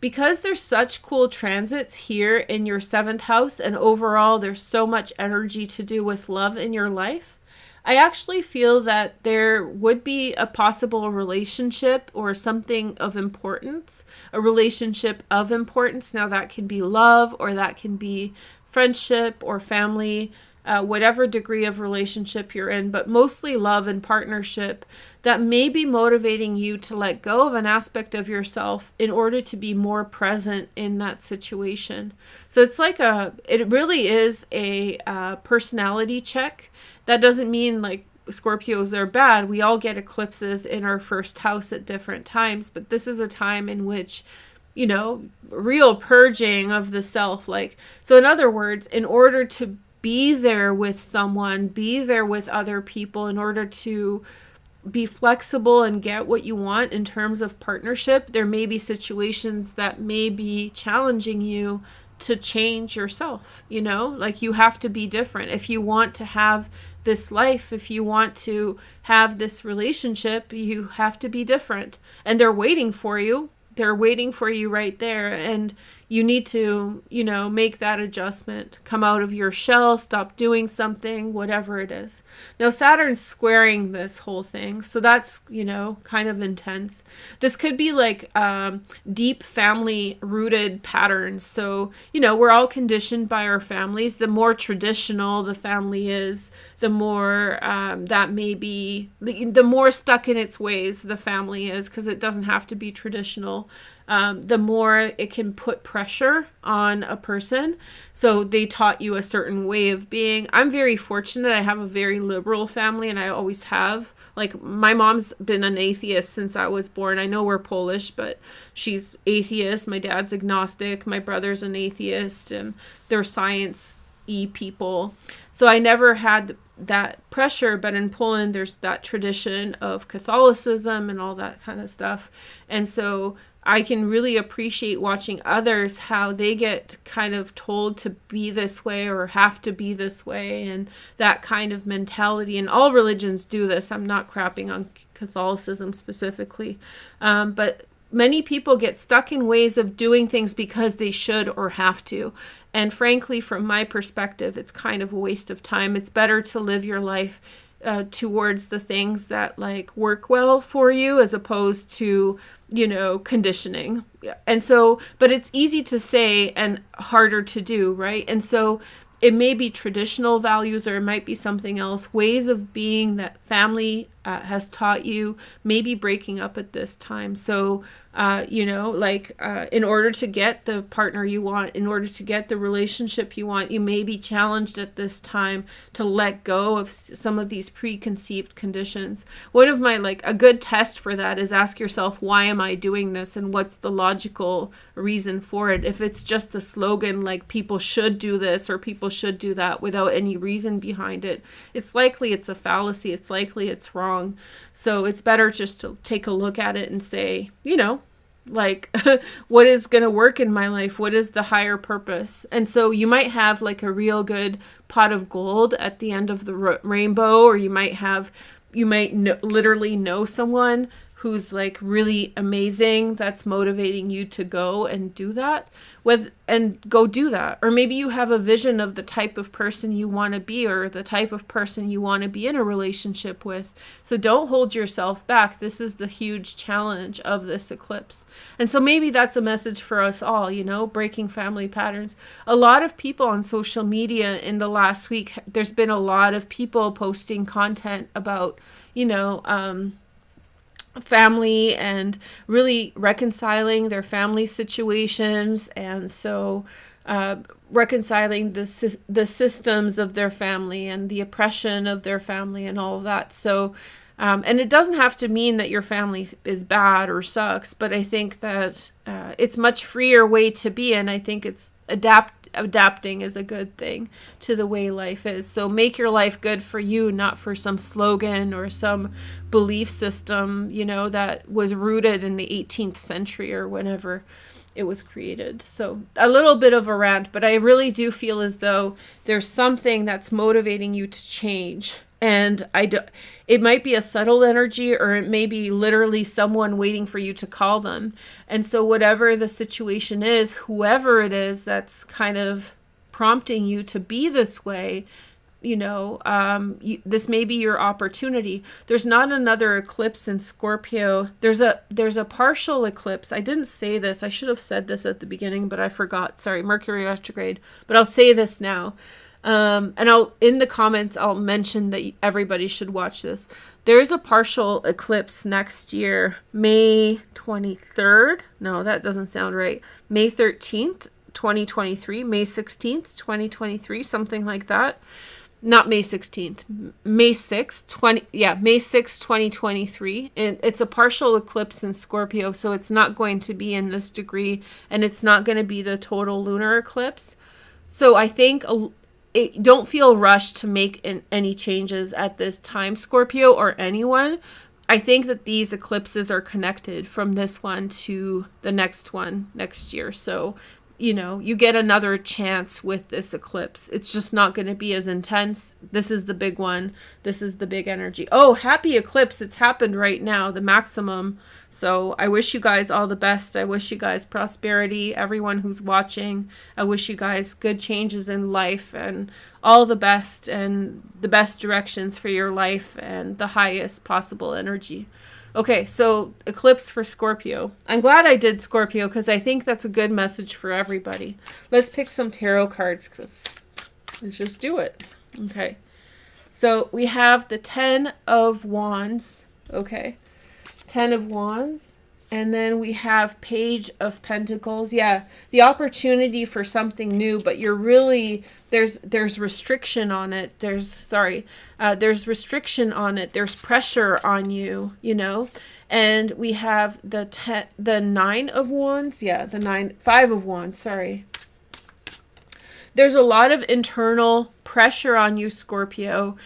Because there's such cool transits here in your 7th house, and overall there's so much energy to do with love in your life, I actually feel that there would be a possible relationship or something of importance, a relationship of importance. Now that can be love, or that can be friendship or family, whatever degree of relationship you're in, but mostly love and partnership, that may be motivating you to let go of an aspect of yourself in order to be more present in that situation. So it's like it really is a personality check. That doesn't mean like Scorpios are bad. We all get eclipses in our first house at different times, but this is a time in which, real purging of the self. So in other words, in order to be there with someone, be there with other people, in order to be flexible and get what you want in terms of partnership, there may be situations that may be challenging you to change yourself, you have to be different. If you want to have this life, if you want to have this relationship, you have to be different. And they're waiting for you. They're waiting for you right there. And you need to, make that adjustment, come out of your shell, stop doing something, whatever it is. Now, Saturn's squaring this whole thing. So that's, kind of intense. This could be like deep family rooted patterns. So, we're all conditioned by our families. The more traditional the family is, the more that may be, the more stuck in its ways the family is, because it doesn't have to be traditional. the more it can put pressure on a person. So they taught you a certain way of being. I'm very fortunate. I have a very liberal family, and I always have. Like, my mom's been an atheist since I was born. I know we're Polish, but she's atheist. My dad's agnostic. My brother's an atheist, and they're science-y people. So I never had that pressure, but in Poland, there's that tradition of Catholicism and all that kind of stuff. And so I can really appreciate watching others, how they get kind of told to be this way or have to be this way, and that kind of mentality. And all religions do this. I'm not crapping on Catholicism specifically. But many people get stuck in ways of doing things because they should or have to. And frankly, from my perspective, it's kind of a waste of time. It's better to live your life towards the things that like work well for you, as opposed to, you know, conditioning. And so, but it's easy to say and harder to do, right? And so it may be traditional values, or it might be something else, ways of being that family has taught you, maybe breaking up at this time. So, you know, like in order to get the partner you want, in order to get the relationship you want, you may be challenged at this time to let go of some of these preconceived conditions. One of my, like, a good test for that is ask yourself, why am I doing this? And what's the logical reason for it? If it's just a slogan like people should do this or people should do that without any reason behind it, it's likely it's a fallacy. It's likely it's wrong. So it's better just to take a look at it and say, you know, like, what is going to work in my life? What is the higher purpose? And so you might have like a real good pot of gold at the end of the rainbow, or you might literally know someone who's like really amazing, that's motivating you to go and do that or maybe you have a vision of the type of person you want to be, or the type of person you want to be in a relationship with. So don't hold yourself back. This is the huge challenge of this eclipse. And so maybe that's a message for us all, you know, breaking family patterns. A lot of people on social media in the last week, there's been a lot of people posting content about, you know, family and really reconciling their family situations, and so reconciling the systems of their family and the oppression of their family and all of that. So and it doesn't have to mean that your family is bad or sucks, but I think that it's much freer way to be, and I think it's adapting is a good thing to the way life is. So make your life good for you, not for some slogan or some belief system, you know, that was rooted in the 18th century or whenever it was created. So a little bit of a rant, but I really do feel as though there's something that's motivating you to change. And it might be a subtle energy, or it may be literally someone waiting for you to call them. And so whatever the situation is, whoever it is that's kind of prompting you to be this way, you know, this may be your opportunity. There's not another eclipse in Scorpio. There's a partial eclipse. I didn't say this. I should have said this at the beginning, but I forgot. Sorry, Mercury retrograde. But I'll say this now. And in the comments, I'll mention that everybody should watch this. There's a partial eclipse next year, May 23rd. No, that doesn't sound right. May 13th, 2023, May 16th, 2023, something like that. Not May 16th, May 6th, May 6th, 2023. It's a partial eclipse in Scorpio, so it's not going to be in this degree, and it's not going to be the total lunar eclipse. So I think don't feel rushed to make any changes at this time, Scorpio, or anyone. I think that these eclipses are connected from this one to the next one next year. So, you know, you get another chance with this eclipse. It's just not going to be as intense. This is the big one. This is the big energy. Oh, happy eclipse. It's happened right now, the maximum. So I wish you guys all the best. I wish you guys prosperity, everyone who's watching. I wish you guys good changes in life and all the best and the best directions for your life and the highest possible energy. Okay, so eclipse for Scorpio. I'm glad I did Scorpio because I think that's a good message for everybody. Let's pick some tarot cards because let's just do it. Okay, so we have the 10 of Wands. Okay, 10 of Wands. And then we have Page of Pentacles. Yeah, the opportunity for something new, but you're really, there's restriction on it. There's restriction on it. There's pressure on you, you know. And we have the Nine of Wands. Yeah, Five of Wands, sorry. There's a lot of internal pressure on you, Scorpio,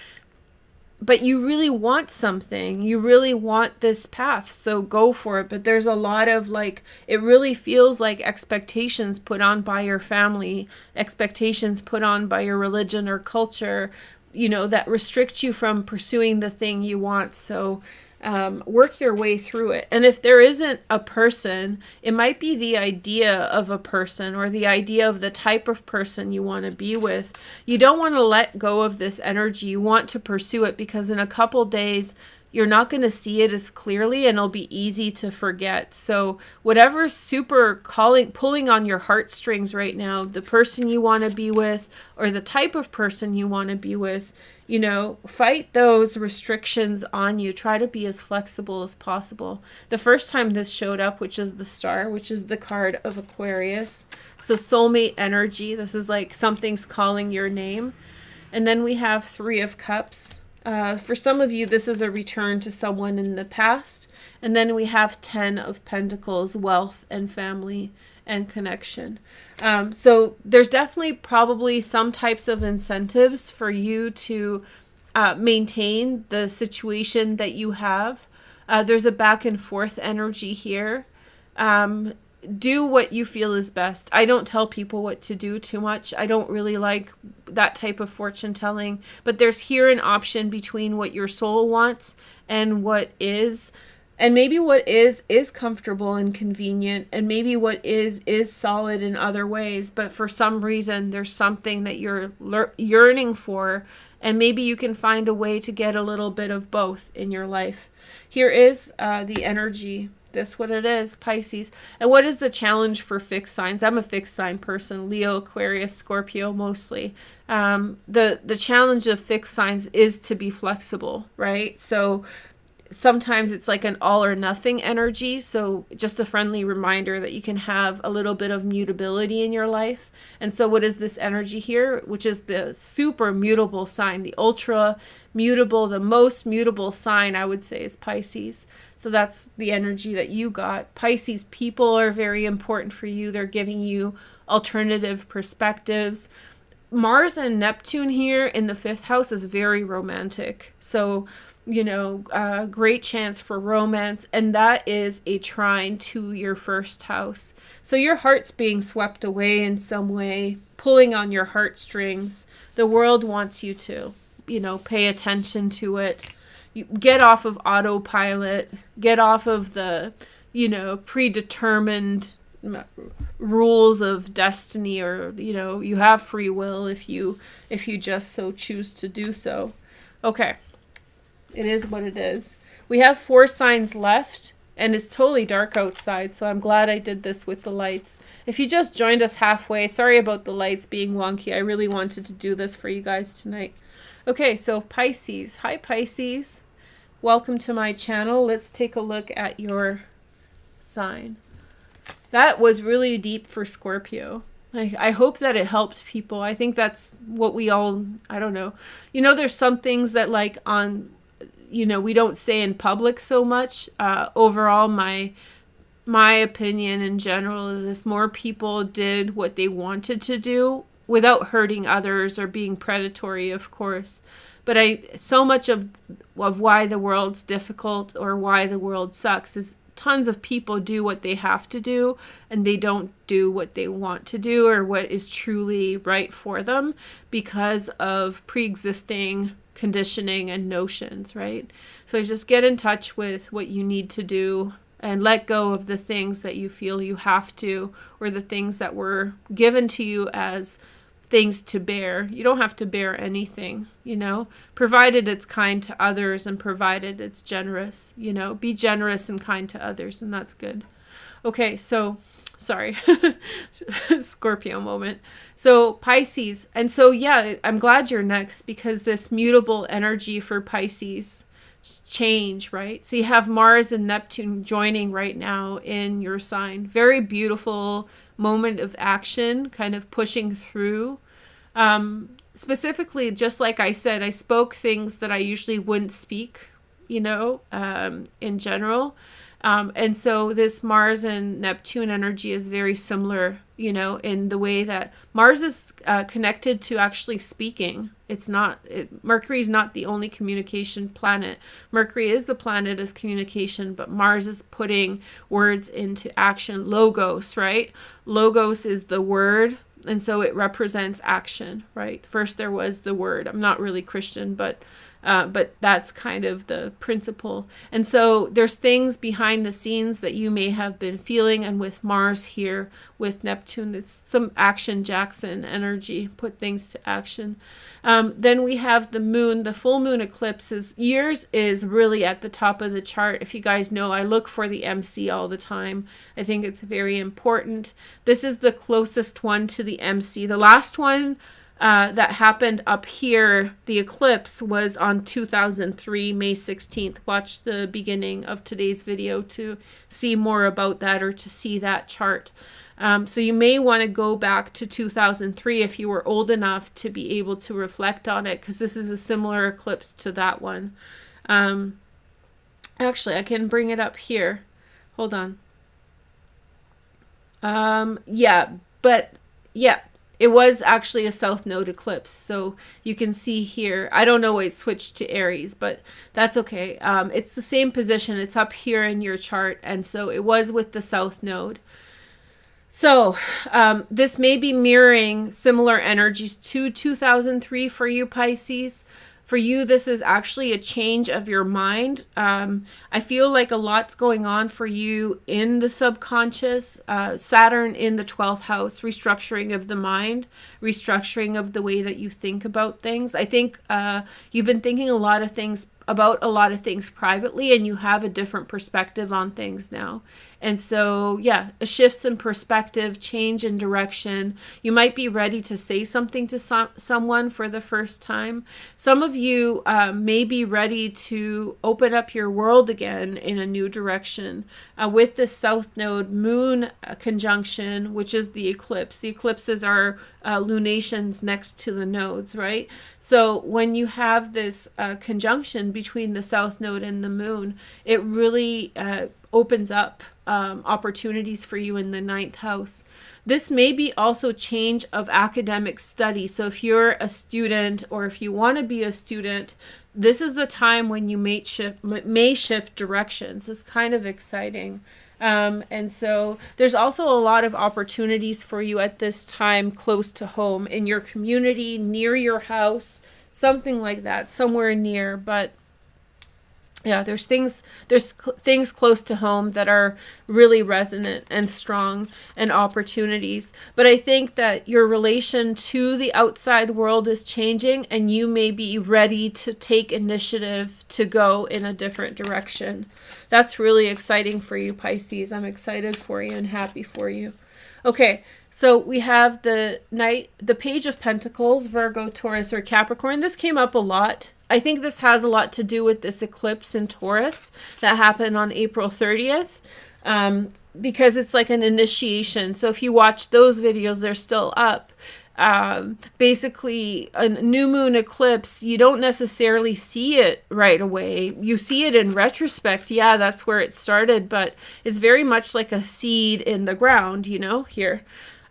but you really want something. You really want this path, so go for it. But there's a lot of like, it really feels like expectations put on by your family, expectations put on by your religion or culture, you know, that restrict you from pursuing the thing you want. So work your way through it. And if there isn't a person, it might be the idea of a person or the idea of the type of person you want to be with. You don't want to let go of this energy. You want to pursue it, because in a couple days, you're not going to see it as clearly and it'll be easy to forget. So whatever's pulling on your heartstrings right now, the person you want to be with or the type of person you want to be with, you know, fight those restrictions on you. Try to be as flexible as possible. The first time this showed up, which is the Star, which is the card of Aquarius. So soulmate energy. This is like something's calling your name. And then we have Three of Cups. For some of you, this is a return to someone in the past. And then we have 10 of Pentacles, wealth and family and connection. So there's definitely probably some types of incentives for you to maintain the situation that you have. There's a back and forth energy here. Do what you feel is best. I don't tell people what to do too much. I don't really like that type of fortune telling, but there's here an option between what your soul wants and what is. And maybe what is comfortable and convenient, and maybe what is solid in other ways, but for some reason there's something that you're yearning for, and maybe you can find a way to get a little bit of both in your life. Here is the energy. That's what it is, Pisces. And what is the challenge for fixed signs? I'm a fixed sign person, Leo, Aquarius, Scorpio mostly. The challenge of fixed signs is to be flexible, right? So sometimes it's like an all or nothing energy. So just a friendly reminder that you can have a little bit of mutability in your life. And so what is this energy here, which is the super mutable sign, the ultra mutable, the most mutable sign, I would say, is Pisces. So that's the energy that you got. Pisces people are very important for you. They're giving you alternative perspectives. Mars and Neptune here in the 5th house is very romantic. So, you know, great chance for romance. And that is a trine to your 1st house. So your heart's being swept away in some way, pulling on your heartstrings. The world wants you to, you know, pay attention to it. You get off of autopilot, get off of the, you know, predetermined rules of destiny, or, you know, you have free will if you just so choose to do so. Okay. It is what it is. We have 4 signs left, and it's totally dark outside, so I'm glad I did this with the lights. If you just joined us halfway, sorry about the lights being wonky. I really wanted to do this for you guys tonight. Okay, so Pisces. Hi, Pisces. Welcome to my channel. Let's take a look at your sign. That was really deep for Scorpio. I hope that it helped people. I think that's what we all, I don't know. You know, there's some things that like on, you know, we don't say in public so much. Overall, my opinion in general is if more people did what they wanted to do without hurting others or being predatory, of course. But so much of why the world's difficult or why the world sucks is tons of people do what they have to do and they don't do what they want to do or what is truly right for them because of pre-existing conditioning and notions, right? So just get in touch with what you need to do and let go of the things that you feel you have to, or the things that were given to you as things to bear. You don't have to bear anything, you know, provided it's kind to others and provided it's generous, you know, be generous and kind to others, and that's good. Okay, so sorry, Scorpio moment. So Pisces, and so yeah, I'm glad you're next because this mutable energy for Pisces, change, right? So you have Mars and Neptune joining right now in your sign. Very beautiful moment of action, kind of pushing through. Specifically, just like I said, I spoke things that I usually wouldn't speak, you know, in general. And so this Mars and Neptune energy is very similar, you know, in the way that Mars is connected to actually speaking. It's not, Mercury is not the only communication planet. Mercury is the planet of communication, but Mars is putting words into action. Logos, right? Logos is the word. And so it represents action, right? First there was the word. I'm not really Christian, but that's kind of the principle. And so there's things behind the scenes that you may have been feeling. And with Mars here, with Neptune, it's some action Jackson energy, put things to action. Then we have the moon, the full moon eclipse. Yours is really at the top of the chart. If you guys know, I look for the MC all the time. I think it's very important. This is the closest one to the MC. The last one that happened up here, the eclipse, was on 2003, May 16th. Watch the beginning of today's video to see more about that or to see that chart. So you may want to go back to 2003 if you were old enough to be able to reflect on it, because this is a similar eclipse to that one. Actually, I can bring it up here. Hold on. Yeah, it was actually a south node eclipse. So you can see here, I don't know why it switched to Aries, but that's okay. It's the same position. It's up here in your chart. And so it was with the south node. So this may be mirroring similar energies to 2003 for you, Pisces. For you, this is actually a change of your mind. I feel like a lot's going on for you in the subconscious. Saturn in the 12th house, restructuring of the mind, restructuring of the way that you think about things. I think you've been thinking about a lot of things privately, and you have a different perspective on things now. And so, yeah, a shift in perspective, change in direction. You might be ready to say something to someone for the first time. Some of you may be ready to open up your world again in a new direction. With the South Node Moon conjunction, which is the eclipse. The eclipses are lunations next to the nodes, right? So when you have this conjunction between the South Node and the Moon, it really opens up opportunities for you in the 9th house. This may be also change of academic study. So if you're a student or if you want to be a student, this is the time when you may shift directions. It's kind of exciting. And so there's also a lot of opportunities for you at this time close to home, in your community, near your house, something like that, somewhere near. But yeah, there's things close to home that are really resonant and strong, and opportunities. But I think that your relation to the outside world is changing, and you may be ready to take initiative to go in a different direction. That's really exciting for you, Pisces. I'm excited for you and happy for you. Okay, so we have the Page of Pentacles, Virgo, Taurus, or Capricorn. This came up a lot. I think this has a lot to do with this eclipse in Taurus that happened on April 30th, because it's like an initiation. So if you watch those videos, they're still up. Basically, a new moon eclipse, you don't necessarily see it right away. You see it in retrospect. Yeah, that's where it started, but it's very much like a seed in the ground, you know, here.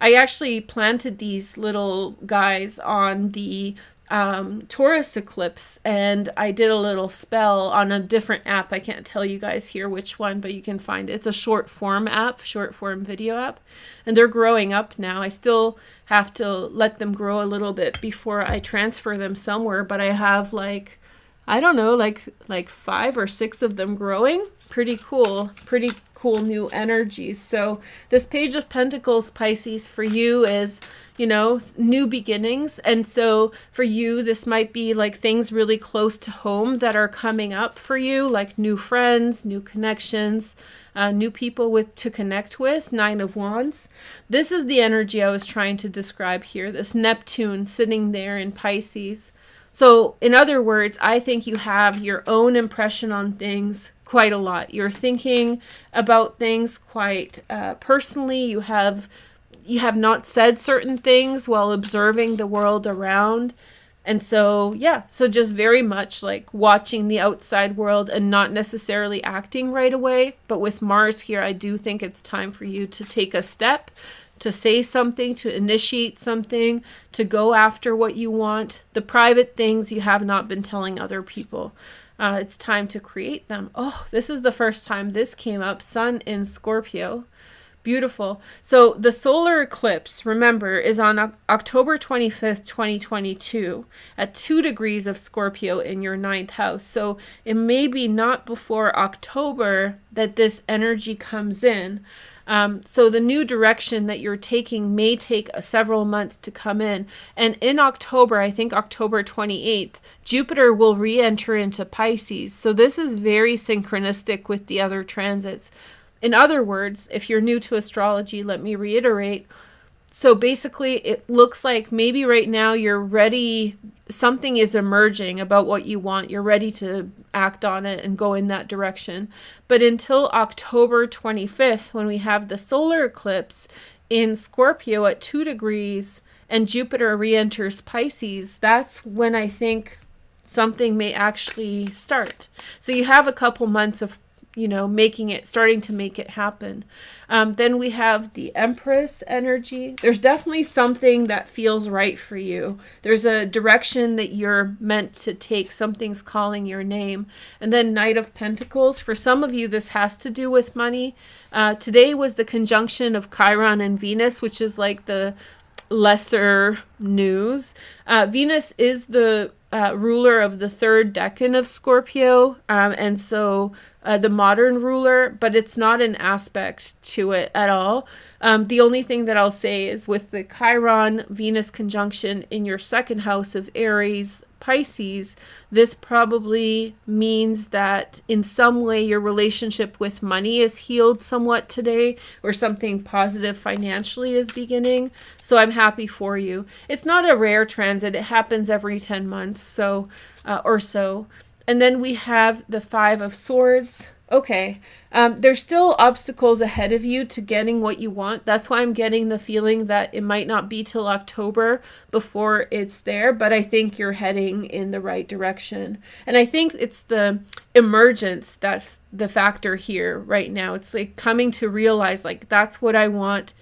I actually planted these little guys on the Taurus eclipse, and I did a little spell on a different app. I can't tell you guys here which one, but you can find it. It's a short form video app, and they're growing up now. I still have to let them grow a little bit before I transfer them somewhere, but I have like 5 or 6 of them growing. Pretty cool new energies. So this Page of Pentacles, Pisces, for you is, you know, new beginnings. And so for you, this might be like things really close to home that are coming up for you, like new friends, new connections, new people to connect with. 9 of Wands. This is the energy I was trying to describe here, this Neptune sitting there in Pisces. So in other words, I think you have your own impression on things quite a lot. You're thinking about things quite personally. You have not said certain things while observing the world around. And so, yeah, so just very much like watching the outside world and not necessarily acting right away. But with Mars here, I do think it's time for you to take a step, to say something, to initiate something, to go after what you want, the private things you have not been telling other people. It's time to create them. Oh, this is the first time this came up. Sun in Scorpio. Beautiful. So the solar eclipse, remember, is on October 25th, 2022 at 2 degrees of Scorpio in your 9th house. So it may be not before October that this energy comes in. So the new direction that you're taking may take several months to come in. And in October, I think October 28th, Jupiter will re-enter into Pisces. So this is very synchronistic with the other transits. In other words, if you're new to astrology, let me reiterate. So basically, it looks like maybe right now you're ready, something is emerging about what you want. You're ready to act on it and go in that direction. But until October 25th, when we have the solar eclipse in Scorpio at 2 degrees and Jupiter re-enters Pisces, that's when I think something may actually start. So you have a couple months of starting to make it happen. Then we have the Empress energy. There's definitely something that feels right for you. There's a direction that you're meant to take. Something's calling your name. And then Knight of Pentacles. For some of you, this has to do with money. Today was the conjunction of Chiron and Venus, which is like the lesser news. Venus is the ruler of the 3rd decan of Scorpio. And so the modern ruler, but it's not an aspect to it at all. The only thing that I'll say is with the Chiron Venus conjunction in your 2nd house of Aries Pisces, this probably means that in some way your relationship with money is healed somewhat today, or something positive financially is beginning. So I'm happy for you. It's not a rare transit. It happens every 10 months or so. And then we have the 5 of Swords. Okay, there's still obstacles ahead of you to getting what you want. That's why I'm getting the feeling that it might not be till October before it's there, but I think you're heading in the right direction. And I think it's the emergence that's the factor here right now. It's like coming to realize, like, that's what I want.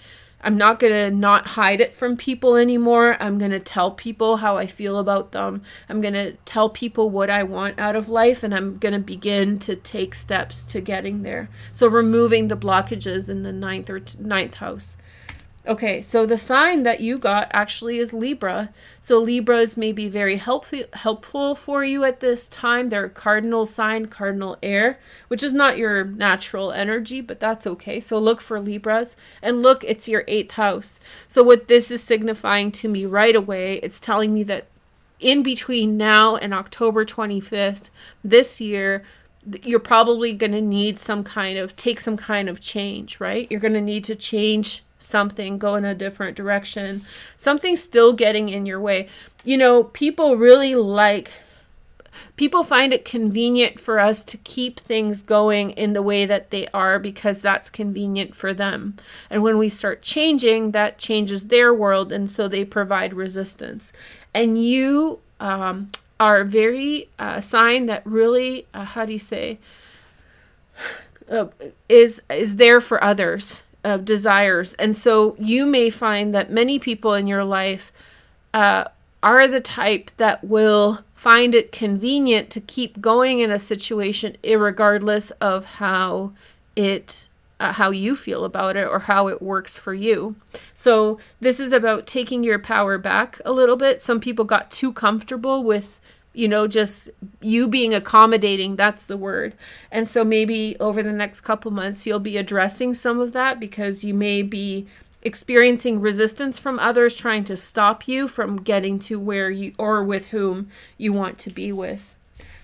I'm not going to not hide it from people anymore. I'm going to tell people how I feel about them. I'm going to tell people what I want out of life, and I'm going to begin to take steps to getting there. So removing the blockages in the 9th house. Okay, so the sign that you got actually is Libra. So Libras may be very helpful for you at this time. They're cardinal sign, cardinal air, which is not your natural energy, but that's okay. So look for Libras, and look, it's your 8th house. So what this is signifying to me right away, it's telling me that in between now and October 25th this year, you're probably going to need take some kind of change, right? You're going to need to change something, go in a different direction. Something's still getting in your way. People find it convenient for us to keep things going in the way that they are because that's convenient for them. And when we start changing, that changes their world, and so they provide resistance. And you are very sign that really, is there for others. Desires. And so you may find that many people in your life are the type that will find it convenient to keep going in a situation irregardless of how you feel about it or how it works for you. So this is about taking your power back a little bit. Some people got too comfortable with just you being accommodating, that's the word. And so maybe over the next couple months, you'll be addressing some of that because you may be experiencing resistance from others trying to stop you from getting to where you or with whom you want to be with.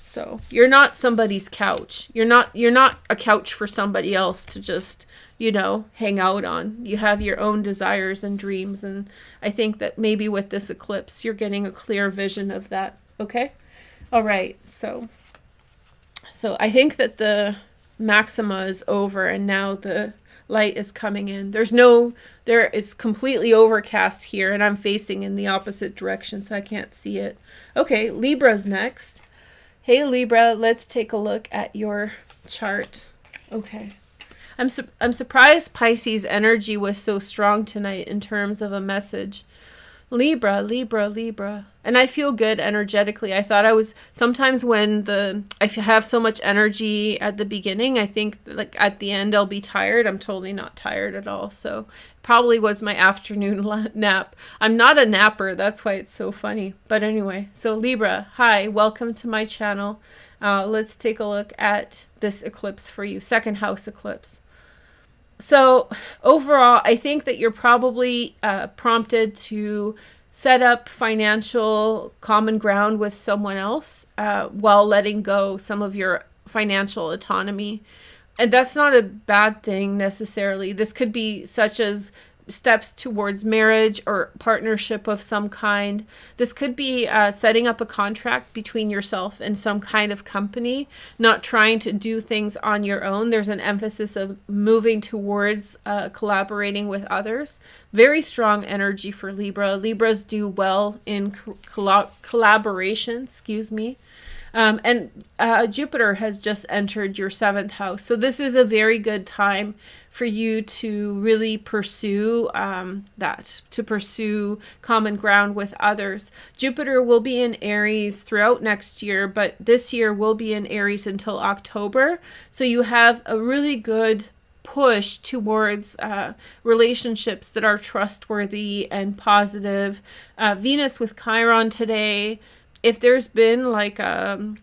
So you're not somebody's couch. You're not a couch for somebody else to just, hang out on. You have your own desires and dreams. And I think that maybe with this eclipse, you're getting a clear vision of that. Okay. All right. So I think that the maxima is over and now the light is coming in. There is completely overcast here and I'm facing in the opposite direction, so I can't see it. Okay, Libra's next. Hey Libra, let's take a look at your chart. Okay. I'm surprised Pisces energy was so strong tonight in terms of a message. Libra, Libra, Libra. And I feel good energetically. I thought I was, sometimes when I have so much energy at the beginning, I think like at the end I'll be tired. I'm totally not tired at all. So probably was my afternoon nap. I'm not a napper. That's why it's so funny. But anyway, so Libra, hi, welcome to my channel. Let's take a look at this eclipse for you. Second house eclipse. So overall, I think that you're probably prompted to set up financial common ground with someone else while letting go some of your financial autonomy. And that's not a bad thing necessarily. This could be such as steps towards marriage or partnership of some kind. This could be setting up a contract between yourself and some kind of company, not trying to do things on your own. There's an emphasis of moving towards collaborating with others. Very strong energy for Libra. Libras do well in collaboration, and Jupiter has just entered your 7th house. So this is a very good time for you to really pursue to pursue common ground with others. Jupiter will be in Aries throughout next year, but this year will be in Aries until October. So you have a really good push towards relationships that are trustworthy and positive. Venus with Chiron today. If there's been like a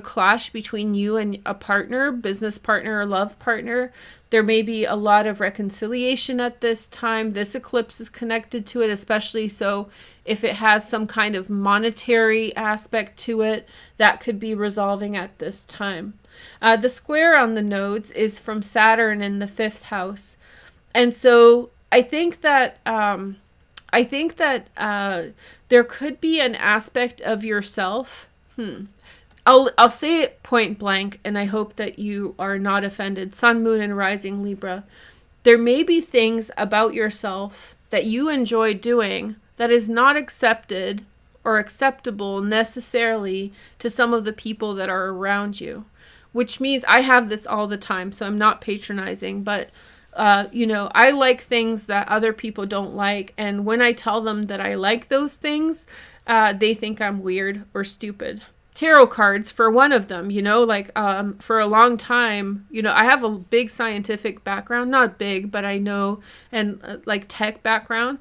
clash between you and a partner, business partner or love partner, there may be a lot of reconciliation at this time. This eclipse is connected to it, especially so if it has some kind of monetary aspect to it, that could be resolving at this time. The square on the nodes is from Saturn in the 5th house. And so I think that there could be an aspect of yourself. I'll say it point blank, and I hope that you are not offended. Sun, Moon, and Rising Libra. There may be things about yourself that you enjoy doing that is not accepted or acceptable necessarily to some of the people that are around you. Which means I have this all the time, so I'm not patronizing, but I like things that other people don't like. And when I tell them that I like those things, they think I'm weird or stupid. Tarot cards for one of them, for a long time, I have a big scientific background, not big, but I know, and like tech background.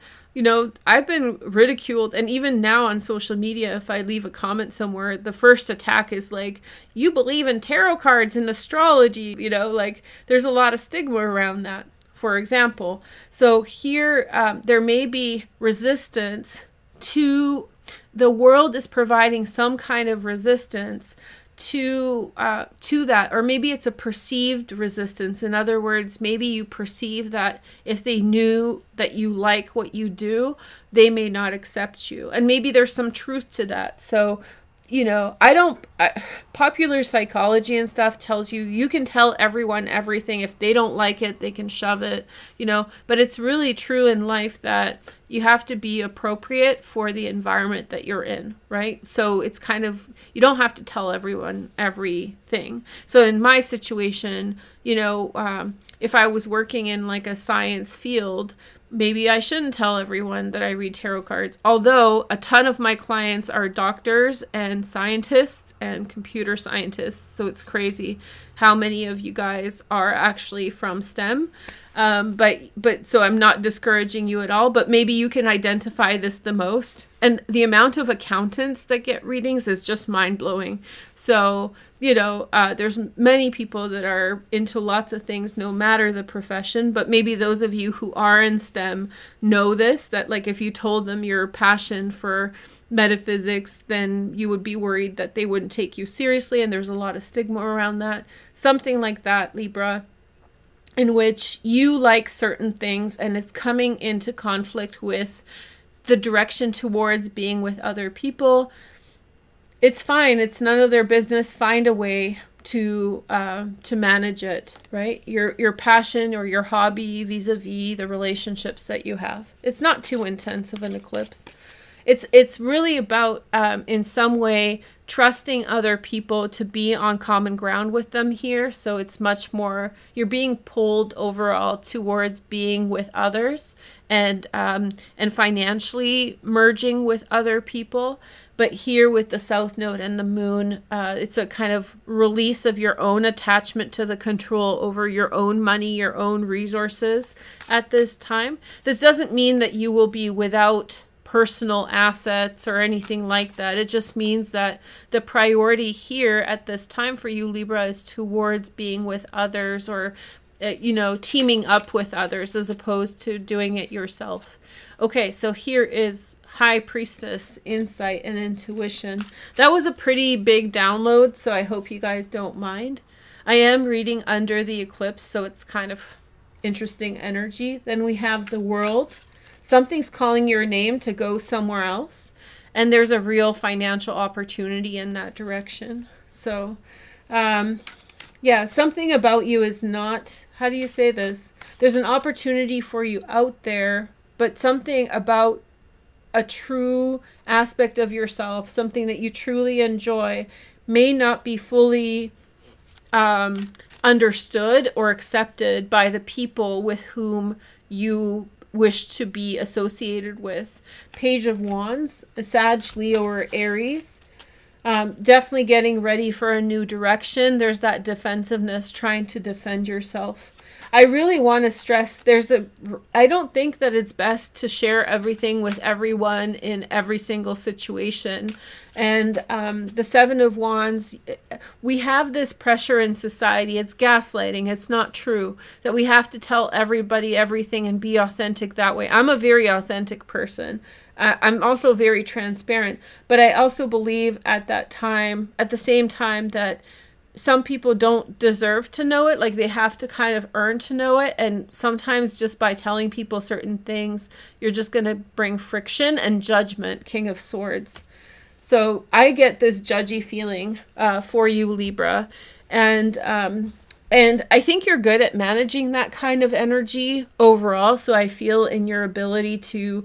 I've been ridiculed, and even now on social media, if I leave a comment somewhere, the first attack is like, you believe in tarot cards and astrology, there's a lot of stigma around that, for example. So here, there may be resistance to, the world is providing some kind of resistance to that, or maybe it's a perceived resistance. In other words, maybe you perceive that if they knew that you like what you do, they may not accept you, and maybe there's some truth to that. So popular psychology and stuff tells you can tell everyone everything. If they don't like it, they can shove it, but it's really true in life that you have to be appropriate for the environment that you're in, right? So it's kind of, you don't have to tell everyone everything. So in my situation, if I was working in like a science field, maybe I shouldn't tell everyone that I read tarot cards. Although a ton of my clients are doctors and scientists and computer scientists. So it's crazy how many of you guys are actually from STEM. But so I'm not discouraging you at all, but maybe you can identify this the most. And the amount of accountants that get readings is just mind blowing. So, there's many people that are into lots of things, no matter the profession, but maybe those of you who are in STEM know this, that like if you told them your passion for metaphysics, then you would be worried that they wouldn't take you seriously. And there's a lot of stigma around that. Something like that, Libra, in which you like certain things and it's coming into conflict with the direction towards being with other people. it's fine. It's none of their business. Find a way to manage it, right? Your passion or your hobby vis-a-vis the relationships that you have. It's not too intense of an eclipse. It's really about in some way trusting other people to be on common ground with them here. So it's much more, you're being pulled overall towards being with others and financially merging with other people. But here with the South Node and the Moon, it's a kind of release of your own attachment to the control over your own money, your own resources at this time. This doesn't mean that you will be without personal assets or anything like that. It just means that the priority here at this time for you, Libra, is towards being with others or, teaming up with others as opposed to doing it yourself. Okay, so here is High Priestess, insight and intuition. That was a pretty big download, so I hope you guys don't mind. I am reading under the eclipse, so it's kind of interesting energy. Then we have the World. Something's calling your name to go somewhere else, and there's a real financial opportunity in that direction. So, yeah, something about you is not, how do you say this? There's an opportunity for you out there, but something about a true aspect of yourself, something that you truly enjoy, may not be fully understood or accepted by the people with whom you wish to be associated with. Page of Wands, a Sag, Leo, or Aries. Definitely getting ready for a new direction. There's that defensiveness, trying to defend yourself. I really want to stress I don't think that it's best to share everything with everyone in every single situation. And the Seven of Wands, we have this pressure in society. It's gaslighting. It's not true that we have to tell everybody everything and be authentic that way. I'm a very authentic person. I'm also very transparent, but I also believe at the same time that some people don't deserve to know it. Like, they have to kind of earn to know it. And sometimes just by telling people certain things, you're just going to bring friction and judgment. King of Swords. So I get this judgy feeling for you, Libra. And I think you're good at managing that kind of energy overall. So I feel in your ability to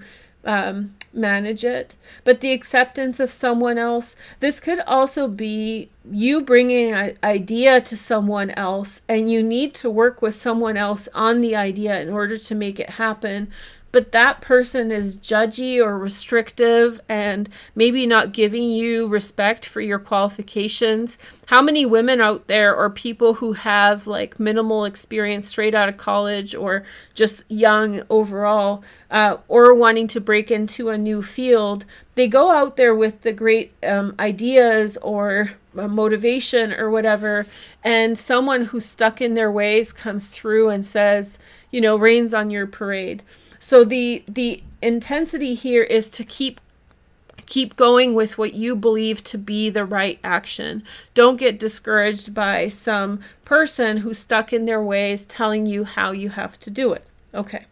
manage it. But the acceptance of someone else, this could also be you bringing an idea to someone else, and you need to work with someone else on the idea in order to make it happen. But that person is judgy or restrictive and maybe not giving you respect for your qualifications. How many women out there or people who have like minimal experience straight out of college or just young overall or wanting to break into a new field, they go out there with the great ideas or motivation or whatever, and someone who's stuck in their ways comes through and says, rains on your parade. So the intensity here is to keep going with what you believe to be the right action. Don't get discouraged by some person who's stuck in their ways telling you how you have to do it. Okay.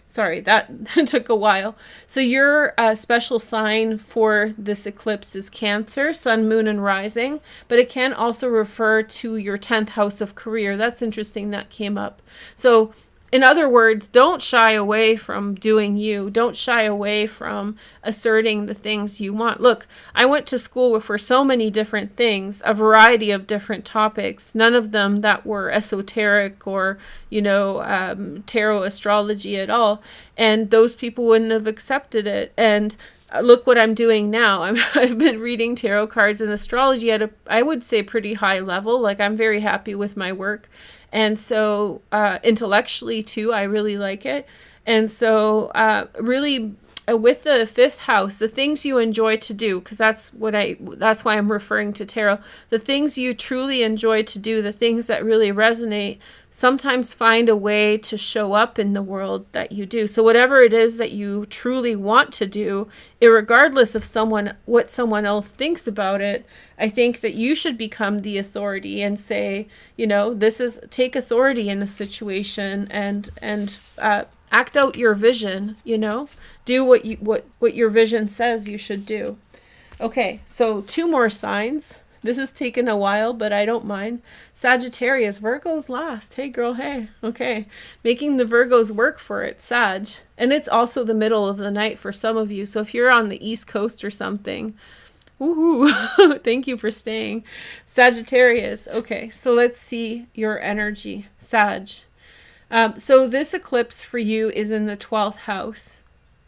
Sorry, that took a while. So your special sign for this eclipse is Cancer, Sun, Moon, and Rising, but it can also refer to your 10th house of career. That's interesting that came up. So in other words, don't shy away from doing you. Don't shy away from asserting the things you want. Look, I went to school for so many different things, a variety of different topics, none of them that were esoteric or, tarot astrology at all. And those people wouldn't have accepted it. And look what I'm doing now. I've been reading tarot cards and astrology at I would say, pretty high level. Like, I'm very happy with my work. And so intellectually too, I really like it. And so really with the 5th house, the things you enjoy to do, because that's why I'm referring to tarot, the things you truly enjoy to do, the things that really resonate, sometimes find a way to show up in the world that you do. So whatever it is that you truly want to do, irregardless of what someone else thinks about it, I think that you should become the authority and say, take authority in a situation and act out your vision, do what your vision says you should do. Okay, so 2 more signs. This has taken a while, but I don't mind. Sagittarius, Virgo's last. Hey girl, hey. Okay. Making the Virgos work for it, Sag. And it's also the middle of the night for some of you. So if you're on the East Coast or something, woohoo. Thank you for staying. Sagittarius. Okay, so let's see your energy, Sag. So this eclipse for you is in the 12th house.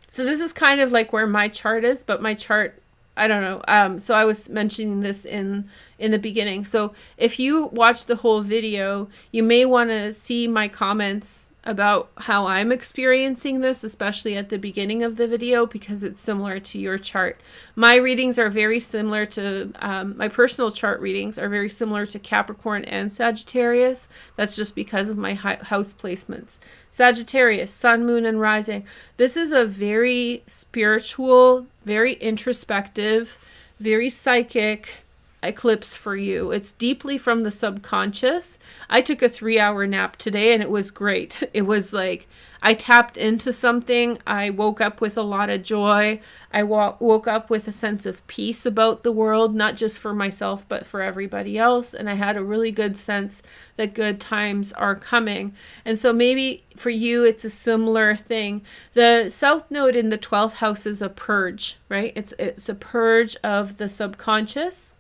So this is kind of like where my chart is, but my chart, I don't know. So I was mentioning this in the beginning. So if you watch the whole video, you may want to see my comments about how I'm experiencing this, especially at the beginning of the video, because it's similar to your chart. My readings are very similar to, my personal chart readings are very similar to Capricorn and Sagittarius. That's just because of my house placements. Sagittarius, Sun, Moon, and Rising. This is a very spiritual, very introspective, very psychic eclipse for you. It's deeply from the subconscious. I took a 3-hour nap today and it was great. It was like I tapped into something. I woke up with a lot of joy. I woke up with a sense of peace about the world, not just for myself, but for everybody else. And I had a really good sense that good times are coming. And so maybe for you, it's a similar thing. The South Node in the 12th house is a purge, right? It's a purge of the subconscious.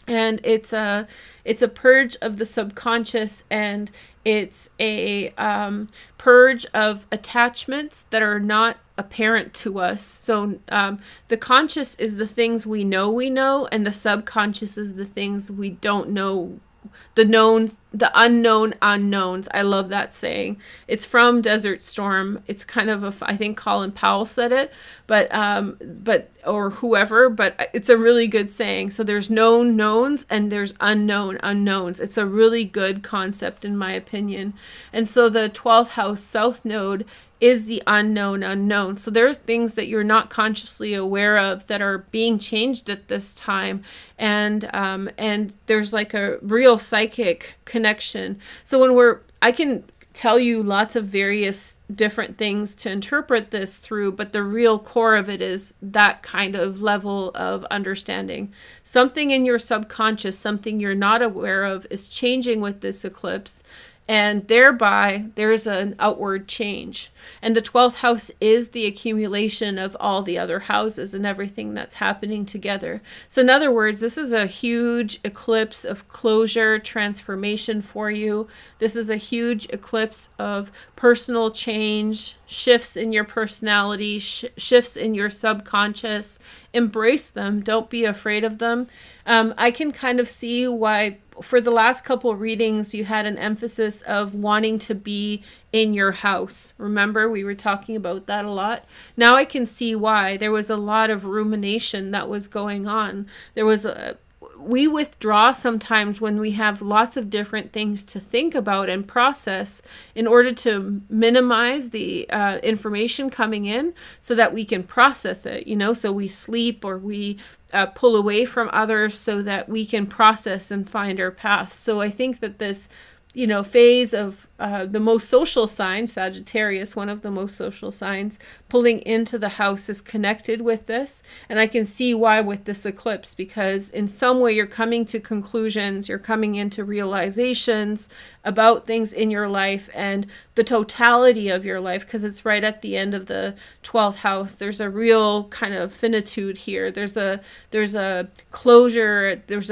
And it's a purge of the subconscious, and it's a purge of attachments that are not apparent to us. So the conscious is the things we know, and the subconscious is the things we don't know. The knowns, the unknown unknowns. I love that saying. It's from Desert Storm. It's kind of I think Colin Powell said it, but or whoever, but it's a really good saying. So there's known knowns and there's unknown unknowns. It's a really good concept in my opinion. And so the 12th house South Node is the unknown unknown. So there are things that you're not consciously aware of that are being changed at this time. And there's like a real psychic connection. So I can tell you lots of various different things to interpret this through, but the real core of it is that kind of level of understanding. Something in your subconscious, something you're not aware of, is changing with this eclipse. And thereby, there's an outward change. And the 12th house is the accumulation of all the other houses and everything that's happening together. So in other words, this is a huge eclipse of closure, transformation for you. This is a huge eclipse of personal change, shifts in your personality, shifts in your subconscious. Embrace them. Don't be afraid of them. I can kind of see why for the last couple readings you had an emphasis of wanting to be in your house. Remember, we were talking about that a lot. Now I can see why. There was a lot of rumination that was going on. We withdraw sometimes when we have lots of different things to think about and process in order to minimize the information coming in so that we can process it, so we sleep or we pull away from others so that we can process and find our path. So I think that this, phase of the most social sign, Sagittarius, one of the most social signs, pulling into the house is connected with this. And I can see why with this eclipse, because in some way you're coming to conclusions, you're coming into realizations about things in your life and the totality of your life, because it's right at the end of the 12th house. There's a real kind of finitude here. There's a closure. There's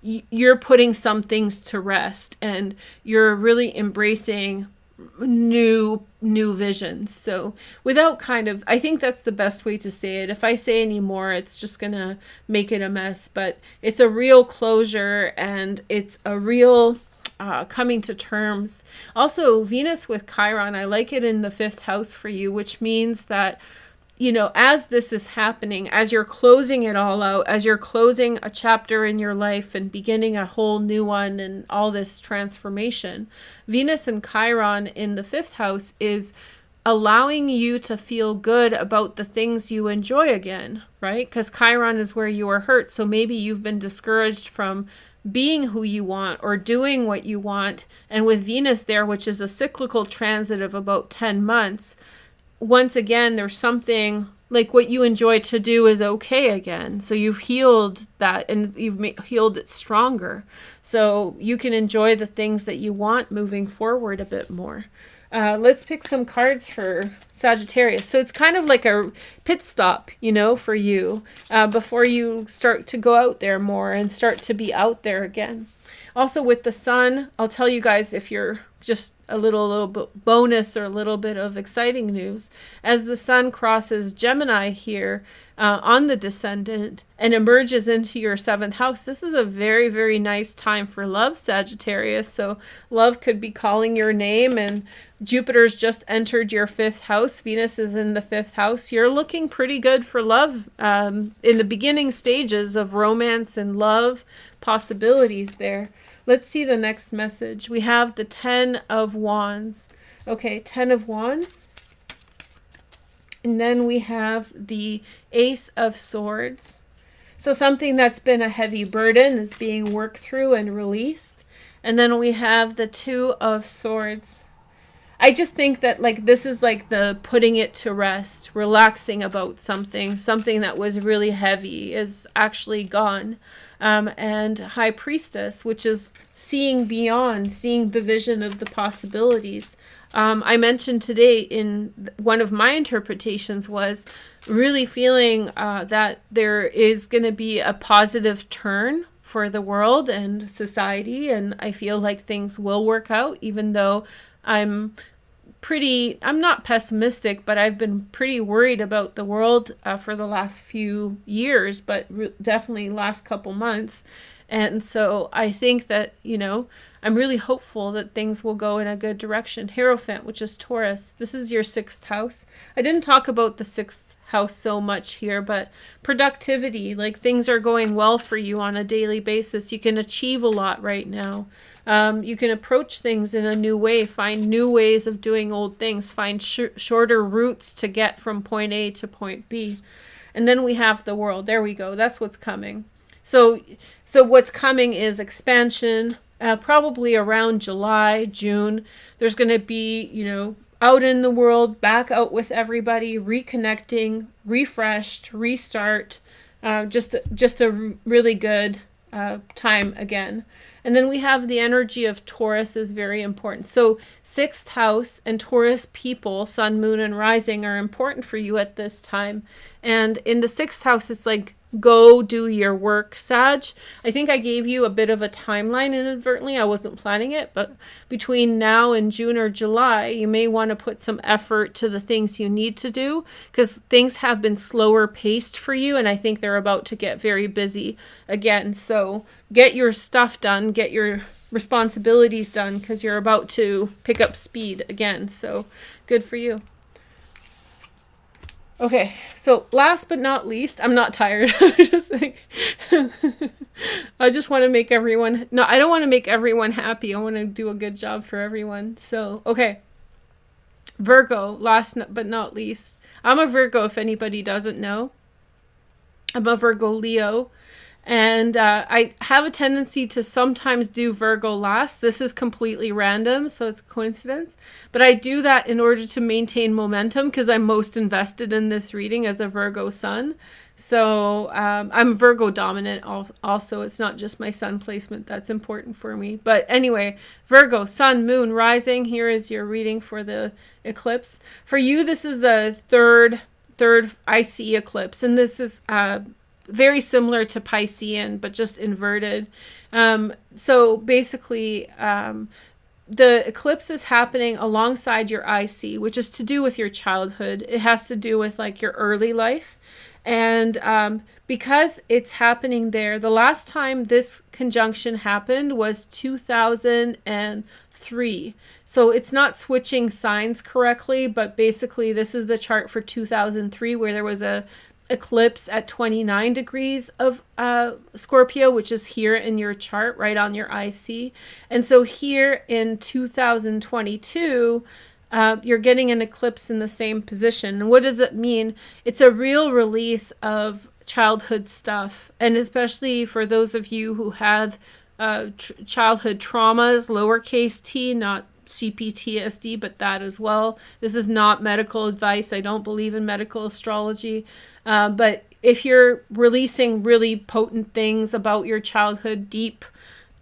you're putting some things to rest, and you're really embracing new visions. So without I think that's the best way to say it. If I say any more, it's just gonna make it a mess, but it's a real closure and it's a real coming to terms. Also, Venus with Chiron, I like it in the 5th house for you, which means that as this is happening, as you're closing it all out, as you're closing a chapter in your life and beginning a whole new one and all this transformation, Venus and Chiron in the 5th house is allowing you to feel good about the things you enjoy again, right? Because Chiron is where you are hurt. So maybe you've been discouraged from being who you want or doing what you want. And with Venus there, which is a cyclical transit of about 10 months, once again, there's something like what you enjoy to do is okay again. So you've healed that, and you've healed it stronger. So you can enjoy the things that you want moving forward a bit more. Let's pick some cards for Sagittarius. So it's kind of like a pit stop, you know, for you before you start to go out there more and start to be out there again. Also with the sun, I'll tell you guys, if you're just a little bit bonus or a little bit of exciting news, as the sun crosses Gemini here on the descendant and emerges into your 7th house, this is a very, very nice time for love, Sagittarius. So love could be calling your name, and Jupiter's just entered your 5th house. Venus is in the 5th house. You're looking pretty good for love in the beginning stages of romance and love possibilities there. Let's see the next message. We have the 10 of Wands. Okay, 10 of Wands. And then we have the Ace of Swords. So something that's been a heavy burden is being worked through and released. And then we have the 2 of Swords. I just think that like this is like the putting it to rest, relaxing about something that was really heavy is actually gone. And High Priestess, which is seeing beyond, seeing the vision of the possibilities. I mentioned today in one of my interpretations was really feeling that there is going to be a positive turn for the world and society, and I feel like things will work out, even though I'm not pessimistic, but I've been pretty worried about the world for the last few years, but definitely last couple months. And so I think that, you know, I'm really hopeful that things will go in a good direction. Hierophant, which is Taurus. This is your 6th house. I didn't talk about the 6th house so much here, but productivity, like things are going well for you on a daily basis. You can achieve a lot right now. You can approach things in a new way, find new ways of doing old things, find shorter routes to get from point A to point B. And then we have the World. There we go. That's what's coming. So what's coming is expansion, probably around July, June. There's going to be, you know, out in the world, back out with everybody, reconnecting, refreshed, restart, just a really good time again. And then we have the energy of Taurus is very important. So 6th house and Taurus people, sun, moon, and rising are important for you at this time. And in the 6th house, it's like, go do your work, Sag. I think I gave you a bit of a timeline inadvertently. I wasn't planning it, but between now and June or July, you may want to put some effort to the things you need to do, because things have been slower paced for you, and I think they're about to get very busy again. So get your stuff done, get your responsibilities done, because you're about to pick up speed again. So good for you. Okay, so last but not least, I'm not tired. I just want to make everyone, no, I don't want to make everyone happy. I want to do a good job for everyone. So, okay. Virgo, last but not least. I'm a Virgo, if anybody doesn't know. I'm a Virgo Leo. And I have a tendency to sometimes do Virgo last. This is completely random, so it's a coincidence. But I do that in order to maintain momentum, because I'm most invested in this reading as a Virgo sun. So I'm Virgo dominant also. It's not just my sun placement that's important for me. But anyway, Virgo, sun, moon, rising. Here is your reading for the eclipse. For you, this is the third IC eclipse. And this is very similar to Piscean, but just inverted. So basically, the eclipse is happening alongside your IC, which is to do with your childhood. It has to do with like your early life. And because it's happening there, the last time this conjunction happened was 2003. So it's not switching signs correctly, but basically this is the chart for 2003, where there was a eclipse at 29 degrees of Scorpio, which is here in your chart, right on your IC. And so here in 2022, you're getting an eclipse in the same position. And what does it mean? It's a real release of childhood stuff. And especially for those of you who have childhood traumas, lowercase t, not CPTSD, but that as well. This is not medical advice. I don't believe in medical astrology. But if you're releasing really potent things about your childhood, deep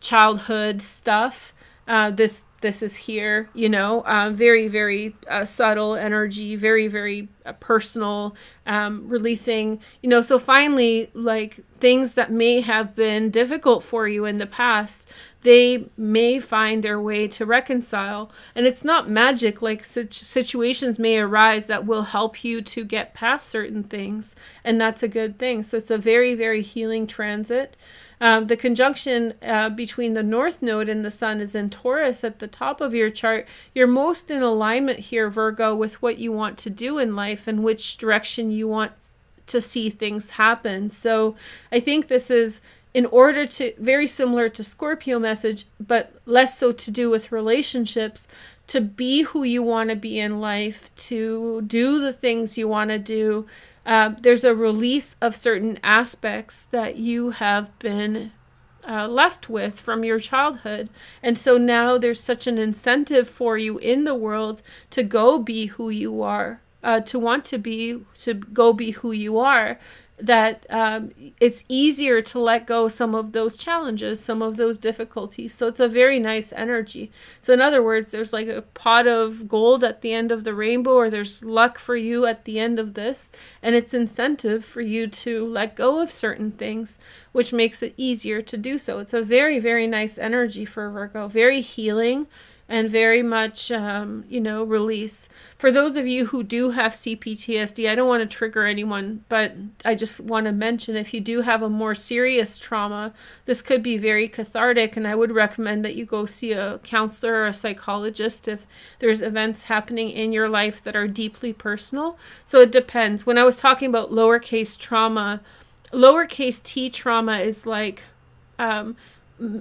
childhood stuff, this is here, very, very subtle energy, very, very personal, releasing, so finally, like things that may have been difficult for you in the past, they may find their way to reconcile. And it's not magic, like situations may arise that will help you to get past certain things. And that's a good thing. So it's a very, very healing transit. The conjunction between the North Node and the Sun is in Taurus at the top of your chart. You're most in alignment here, Virgo, with what you want to do in life and which direction you want to see things happen. So I think this is in order to, very similar to Scorpio message, but less so to do with relationships, to be who you want to be in life, to do the things you want to do. There's a release of certain aspects that you have been left with from your childhood. And so now there's such an incentive for you in the world to go be who you are, to go be who you are, that it's easier to let go some of those challenges, some of those difficulties. So it's a very nice energy. So in other words, there's like a pot of gold at the end of the rainbow, or there's luck for you at the end of this, and it's incentive for you to let go of certain things, which makes it easier to do so. It's a very, very nice energy for Virgo, very healing, and very much, release. For those of you who do have CPTSD, I don't want to trigger anyone, but I just want to mention, if you do have a more serious trauma, this could be very cathartic, and I would recommend that you go see a counselor or a psychologist if there's events happening in your life that are deeply personal. So it depends. When I was talking about lowercase trauma, lowercase t trauma is like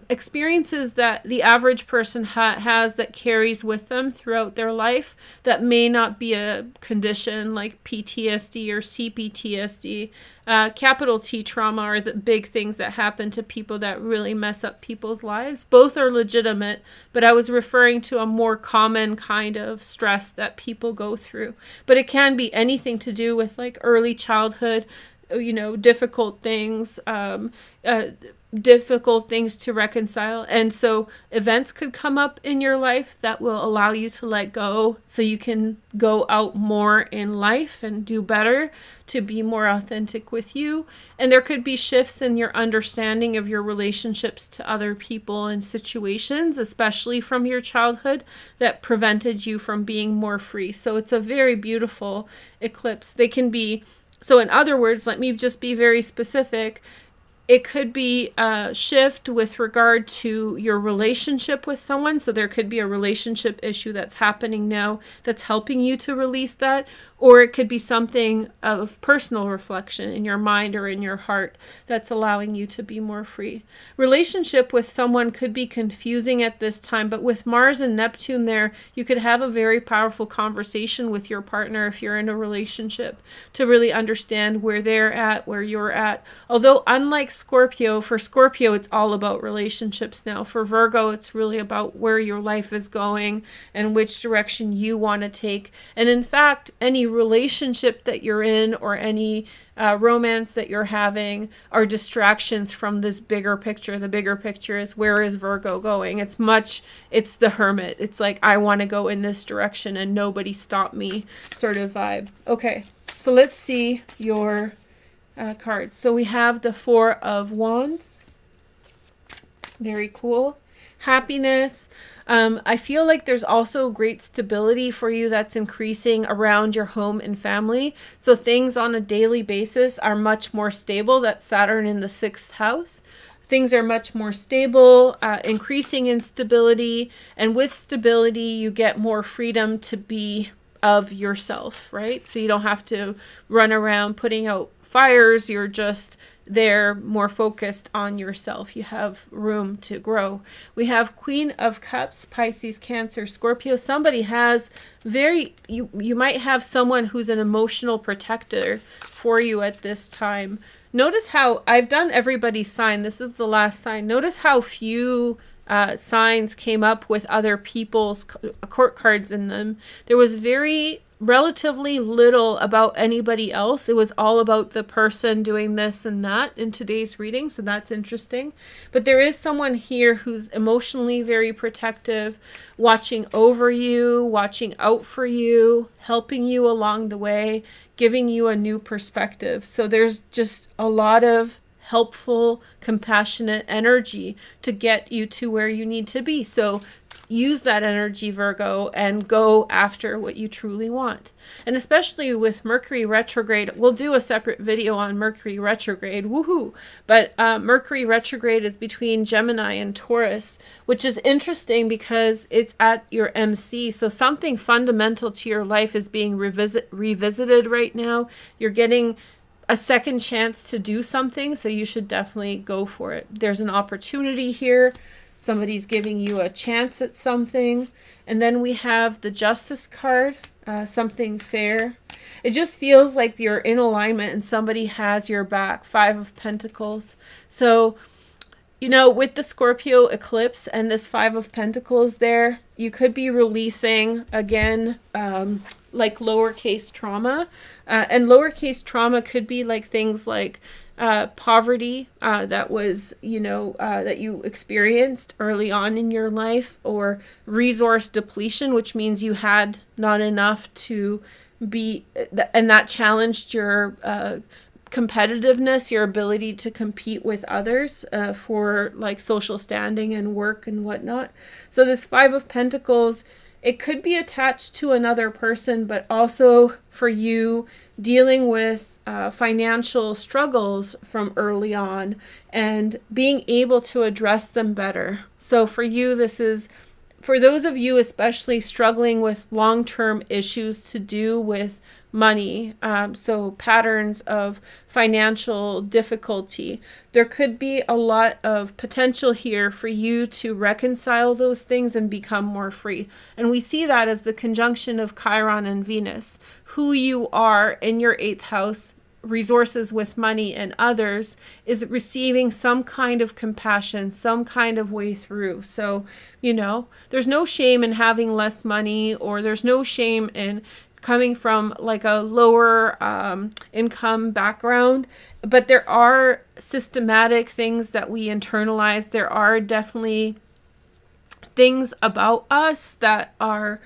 experiences that the average person has that carries with them throughout their life that may not be a condition like PTSD or CPTSD. Capital T trauma are the big things that happen to people that really mess up people's lives. Both are legitimate, but I was referring to a more common kind of stress that people go through. But it can be anything to do with like early childhood, difficult things, difficult things to reconcile. And so events could come up in your life that will allow you to let go so you can go out more in life and do better, to be more authentic with you. And there could be shifts in your understanding of your relationships to other people and situations, especially from your childhood, that prevented you from being more free. So it's a very beautiful eclipse. They can be, so in other words, let me just be very specific. It could be a shift with regard to your relationship with someone. So there could be a relationship issue that's happening now that's helping you to release that. Or it could be something of personal reflection in your mind or in your heart that's allowing you to be more free. Relationship with someone could be confusing at this time, but with Mars and Neptune there, you could have a very powerful conversation with your partner if you're in a relationship to really understand where they're at, where you're at. Although unlike Scorpio, for Scorpio, it's all about relationships now. For Virgo, it's really about where your life is going and which direction you want to take. And in fact, any relationship that you're in or any romance that you're having are distractions from this bigger picture. The bigger picture is, where is Virgo going? It's the hermit. It's like, I want to go in this direction and nobody stop me sort of vibe. Okay, so let's see your cards. So we have the Four of Wands. Very cool. Happiness. I feel like there's also great stability for you that's increasing around your home and family. So things on a daily basis are much more stable. That's Saturn in the 6th house. Things are much more stable, increasing in stability. And with stability, you get more freedom to be of yourself, right? So you don't have to run around putting out fires. You're just there, more focused on yourself. You have room to grow. We have Queen of Cups, Pisces, Cancer, Scorpio. Somebody has you might have someone who's an emotional protector for you at this time. Notice how I've done everybody's sign. This is the last sign. Notice how few signs came up with other people's court cards in them, there was relatively little about anybody else. It was all about the person doing this and that in today's reading, so that's interesting. But there is someone here who's emotionally very protective, watching over you, watching out for you, helping you along the way, giving you a new perspective. So there's just a lot of helpful, compassionate energy to get you to where you need to be. So use that energy, Virgo, and go after what you truly want. And especially with Mercury retrograde, we'll do a separate video on Mercury retrograde, woohoo! But Mercury retrograde is between Gemini and Taurus, which is interesting because it's at your MC. So something fundamental to your life is being revisited right now. You're getting a second chance to do something, so you should definitely go for it. There's an opportunity here. Somebody's giving you a chance at something. And then we have the Justice card, something fair. It just feels like you're in alignment and somebody has your back. 5 of Pentacles. So, you know, with the Scorpio eclipse and this 5 of Pentacles there, you could be releasing, again, like lowercase trauma. And lowercase trauma could be like things like poverty that was, that you experienced early on in your life, or resource depletion, which means you had not enough to be, and that challenged your competitiveness, your ability to compete with others for like social standing and work and whatnot. So this 5 of Pentacles, it could be attached to another person, but also for you dealing with financial struggles from early on and being able to address them better. So for you, this is, for those of you especially struggling with long-term issues to do with money, so patterns of financial difficulty, there could be a lot of potential here for you to reconcile those things and become more free. And we see that as the conjunction of Chiron and Venus. Who you are in your 8th house, resources with money and others, is receiving some kind of compassion, some kind of way through. So, there's no shame in having less money, or there's no shame in coming from like a lower income background, but there are systematic things that we internalize. There are definitely things about us that are,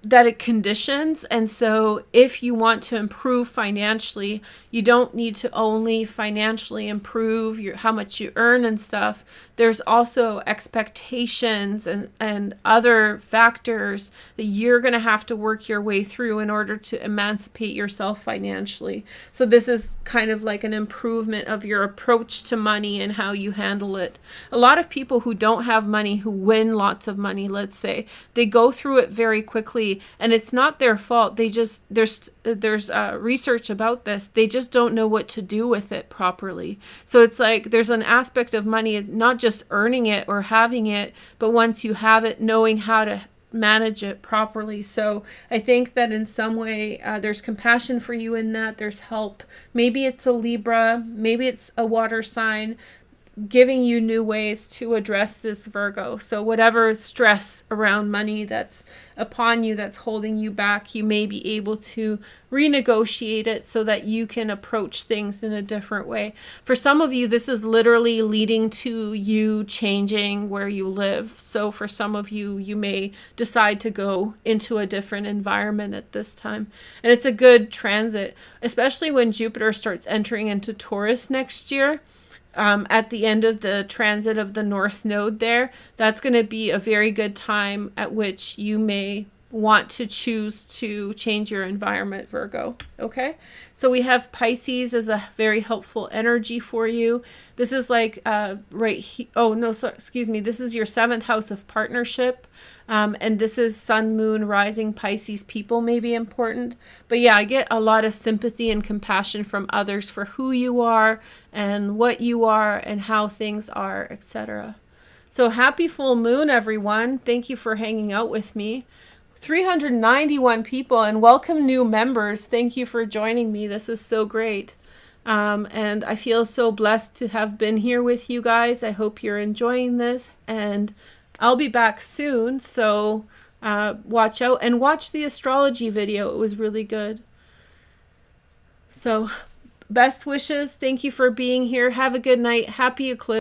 that it conditions. And so if you want to improve financially, you don't need to only financially improve how much you earn and stuff. There's also expectations and other factors that you're going to have to work your way through in order to emancipate yourself financially. So this is kind of like an improvement of your approach to money and how you handle it. A lot of people who don't have money, who win lots of money, let's say, they go through it very quickly, and it's not their fault. They just, there's research about this. They just don't know what to do with it properly. So it's like there's an aspect of money, not just earning it or having it, but once you have it, knowing how to manage it properly. So I think that in some way there's compassion for you in that. There's help. Maybe it's a Libra, maybe it's a water sign, giving you new ways to address this, Virgo. So whatever stress around money that's upon you, that's holding you back, you may be able to renegotiate it so that you can approach things in a different way. For some of you, this is literally leading to you changing where you live. So for some of you, you may decide to go into a different environment at this time. And it's a good transit, especially when Jupiter starts entering into Taurus next year. At the end of the transit of the North Node there, that's going to be a very good time at which you may want to choose to change your environment, Virgo. Okay, so we have Pisces as a very helpful energy for you. This is like this is your 7th house of partnership. And this is Sun, Moon, Rising, Pisces people may be important. But yeah, I get a lot of sympathy and compassion from others for who you are and what you are and how things are, etc. So happy full moon, everyone. Thank you for hanging out with me. 391 people, and welcome new members. Thank you for joining me. This is so great. And I feel so blessed to have been here with you guys. I hope you're enjoying this, and I'll be back soon. So watch out and watch the astrology video. It was really good. So best wishes. Thank you for being here. Have a good night. Happy eclipse.